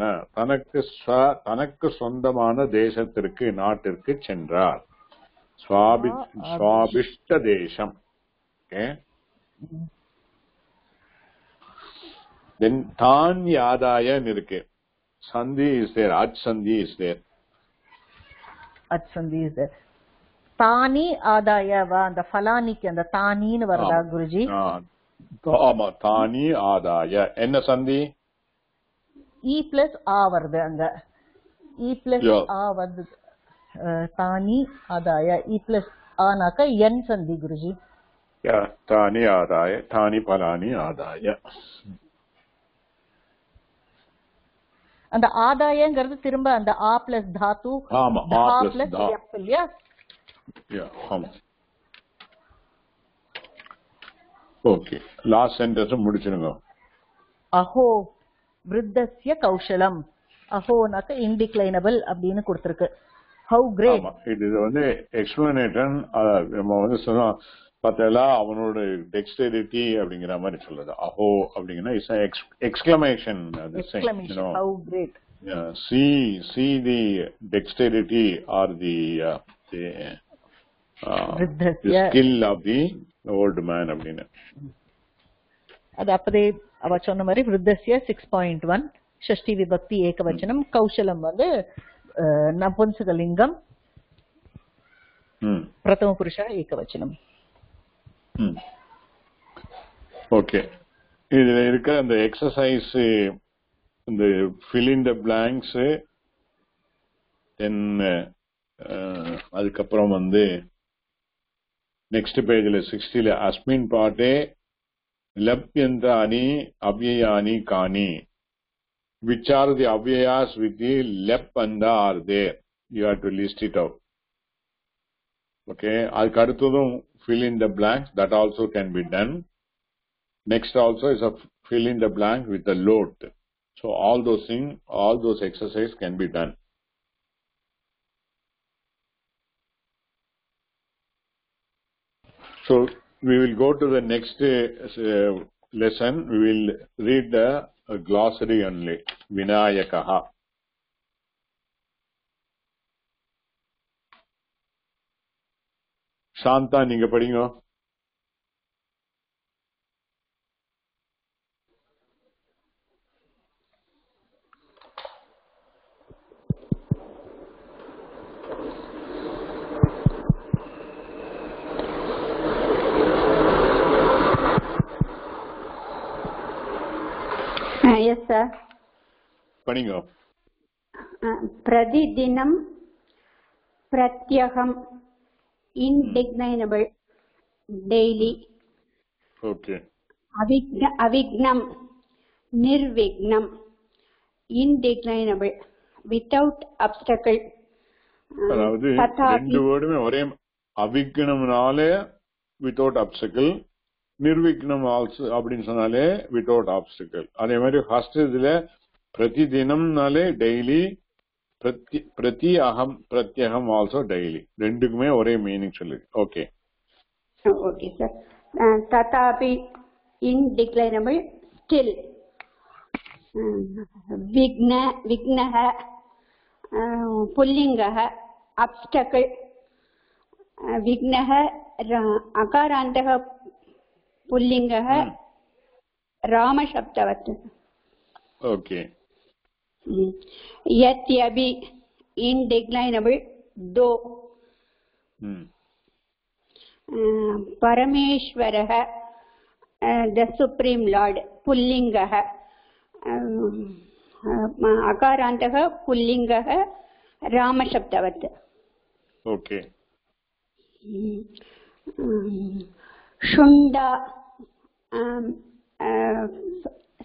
தனக்கு சொந்தமான தேசத்திற்கு, நாட்டிற்கு சென்றார். ஸ்வாபிஷ்ட தேசம். ஓகே. தென் தான் யாதாயன் இருக்கு. சந்தி இஸ் தேர். அச்சந்தி is there. தானி ஆதாயவா? அந்த ஃபலானிக்கு அந்த தானின்னு வருதா குருஜி? ஆமா, தானி ஆதாய. என்ன சந்தி? இ பிளஸ் ஆ வருது அங்க. இ பிளஸ் ஆ வந்து தானி ஆதாய. இ பிளஸ் ஆனாக்க என் சந்தி குருஜி. தானி ஆதாய. தானி பலானி ஆதாய. அந்த ஆதாயங்கிறது திரும்ப அந்த ஆ பிளஸ் தாத்து. ஆமா, ஆ பிளஸ் எஃப் இல்லையா? ஓகே. லாஸ்ட் சென்டென்ஸ் முடிச்சிருங்க. அஹோ விருத்தஸ்ய கௌஷலம். அஹோனாக்க இன்டிக்ளைனபிள் அப்படின்னு கொடுத்திருக்கு. How great. இது வந்து எக்ஸ்பிளனேஷன். நம்ம வந்து சொன்னோம் பார்த்தா அவனோட டெக்ஸ்டரிட்டி அப்படிங்கிற மாதிரி சொல்லுது. அஹோ அப்படிங்கன்னா exclamation. How great. see the dexterity or the skill of the old man அப்படின்னு. அது அப்பதே அவ சொன்ன மாதிரி விருத்தஸ்ய 6.1 षष्ठी विभक्ति एकवचनम कौशलम வந்து नपुंसकलिंगम प्रथम पुरुषः एकवचनम ஓகே இதுல இருக்க அந்த எக்ஸசைஸ் இந்த fill in the blanks தென் அதுக்கப்புறம் வந்து நெக்ஸ்ட் பேஜ்ல 60ல அஸ்மின் பாட்டே லப்யந்தானி அவ்யயானி காணி which are the avyayas with the lep and are there, you have to list it out. Okay, அதுக்கு அடுத்ததும் fill in the blanks, that also can be done. Next also is a fill in the blank with the load. So all those things, all those exercises can be done. So we will go to the next lesson. We will read the glossary only. Vinayakaha. Shanta, நீங்க படிங்க. Yes, sir. படிங்க. प्रतिदिनं प्रत्यहम् indeclinable daily. Okay. Avignam nirvignam indeclinable without obstacle. அதாவது ரெண்டு வேர்டுமே ஒரே அவிக்னம்னாலே without obstacle, நிர்விக்னம் also அப்படின்னு சொன்னாலே without obstacle. அதே மாதிரி ஃபர்ஸ்ட் இதுல பிரதி தினம்னாலே டெய்லி, பிரதி அகம் பிரத்யகம் ஆல்சோ டெய்லி, ரெண்டுக்குமே ஒரே மீனிங் சொல்லு. Okay okay sir. ததாபி இன்டிக்ளைனபிள் ஸ்டில், விக்னஹ புல்லிங்கஹ அப்ஸ்டக்கிள், விக்னஹ அகாராந்தः पुल्लिङ्गः रामशब्दवत्. ओके. यत्यपि indeclinable दो. परमेश्वरः the supreme lord पुल्लिङ्गः, अकारान्तः पुल्लिङ्गः रामशब्दवत्. ओके. शुण्डा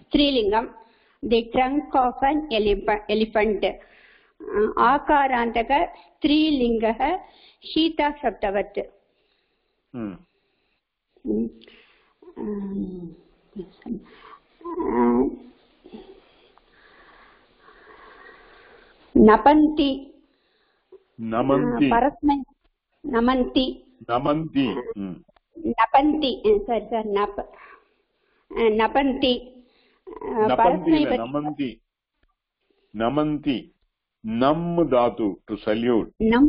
स्त्रीलिंगम, the trunk of an elephant. आकारान्तक स्त्रीलिंगः शीता शब्दवत्. नपन्ति परस्मै नमन्ति नमन्ति नपन्ति सर सर नपन्ति नमन्ति नमन्ति नम धातु टू सल्यूट. नम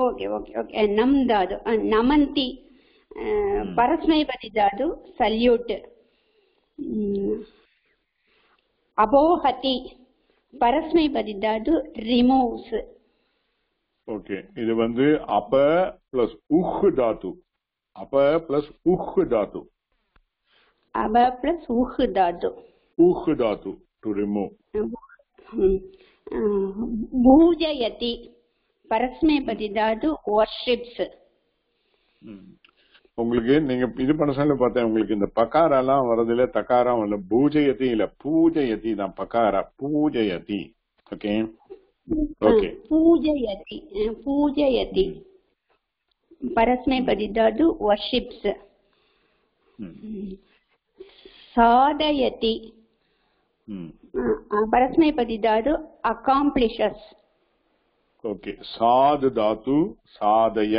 ओके ओके ओके नम धातु नमन्ति परस्मैपदी धातु सल्यूट. अपोहति परस्मैपदी धातु रिमूव्स. ओके, இது வந்து அப்ப பிளஸ் உஹ் தாத்து, அப்ப பிளஸ் உஹ் தாத்து, अब प्लस उह धातु टू रिमूव. पूजयति परस्मैपदी धातु वर्शिप्स. உங்களுக்கு நீங்க இது பண்ண சொல்ல பார்த்தேன், உங்களுக்கு இந்த பகாரெல்லாம் வரதுல தகாரம் இல்ல, பூஜயதி இல்ல பூஜயதி தான் பகாரா, பூஜயதி. Okay okay. पूजयति परस्मैपदी धातु वर्शिप्स. साधयति परस्मैपदी धातु अकाम्प्लिशस्. ओके. साध धातु, साधय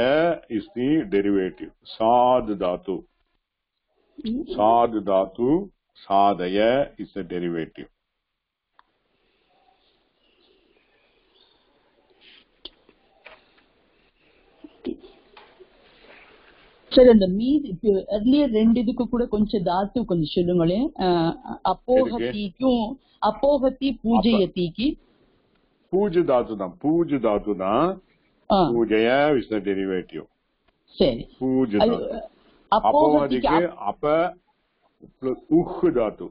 इज द डेरिवेटिव. साध धातु, साधय इज द डेरिवेटिव. சரி, அந்த மீதி அதுலயே 2 இதுக்கு கூட கொஞ்சம் தாத்து கொஞ்சம் சொல்லுங்களேன். அப்போகத்திக்கும் அப்போகத்தி பூஜயத்திக்கு பூஜ தாத்து தான் பூஜையா இஸ் த டெரிவேட்டிவ். சரி, பூஜ தாத்து. அப்போகத்திக்கு அப்ப உஹ் தாத்து,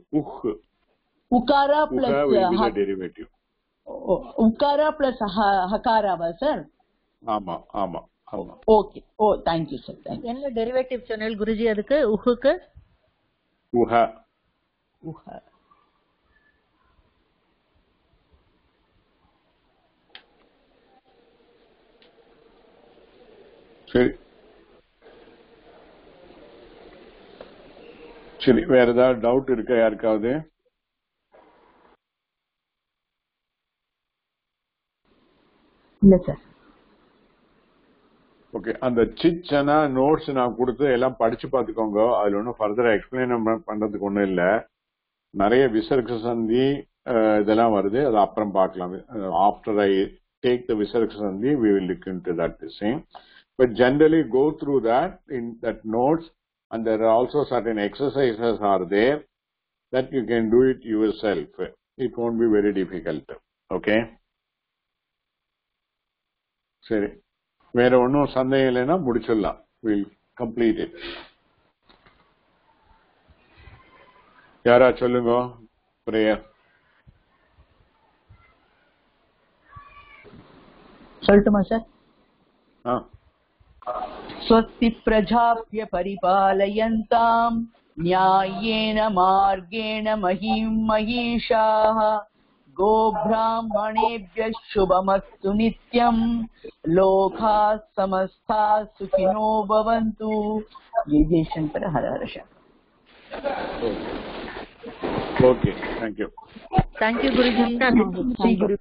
உகாரா பிளஸ் டெரிவேட்டிவ். உகாரா பிளஸ் ஹகாராவா சார்? ஆமா ஆமா ஆமா. ஓகே. Thank you sir. என்ன டெரிவேட்டிவ் சொன்னேன் குருஜி? அதுக்கு உஹுக்கு உஹ. சரி சரி, வேற ஏதாவது டவுட் இருக்கா யாருக்காவது? இல்ல சார். ஓகே, அந்த சிட்சனா நோட்ஸ் நான் கொடுத்து எல்லாம் படிச்சு பாத்துக்கோங்க. அதுல ஒன்னும் ஃபர்தரா எக்ஸ்பிளைன் பண்றதுக்கு ஒண்ணும் இல்ல. நிறைய விசர்க்க சந்தி இதெல்லாம் வருது, அது அப்புறம் பார்க்கலாம். After I take the Visarga Sandhi, we will look into that the same. But generally go through that in that notes, and there are also certain exercises are there that you can do it yourself. It won't be very difficult. Okay? சரி, வேற ஒன்னும் சந்தேகம் இல்லைன்னா முடிச்சிடலாம். We'll complete it. யாரா சொல்லுங்க prayer. சொல்லட்டுமா sir? Swasti பிரஜாப்ய பரிபாலயந்தாம் न्यायेन मार्गेण महीं महिषाः गोब्राह्मणेभ्यः शुभमस्तु नित्यम् लोकाः समस्ताः सुखिनो भवन्तु. जय जय शंकर, हर हर Shankar. Okay, thank you. Guruji.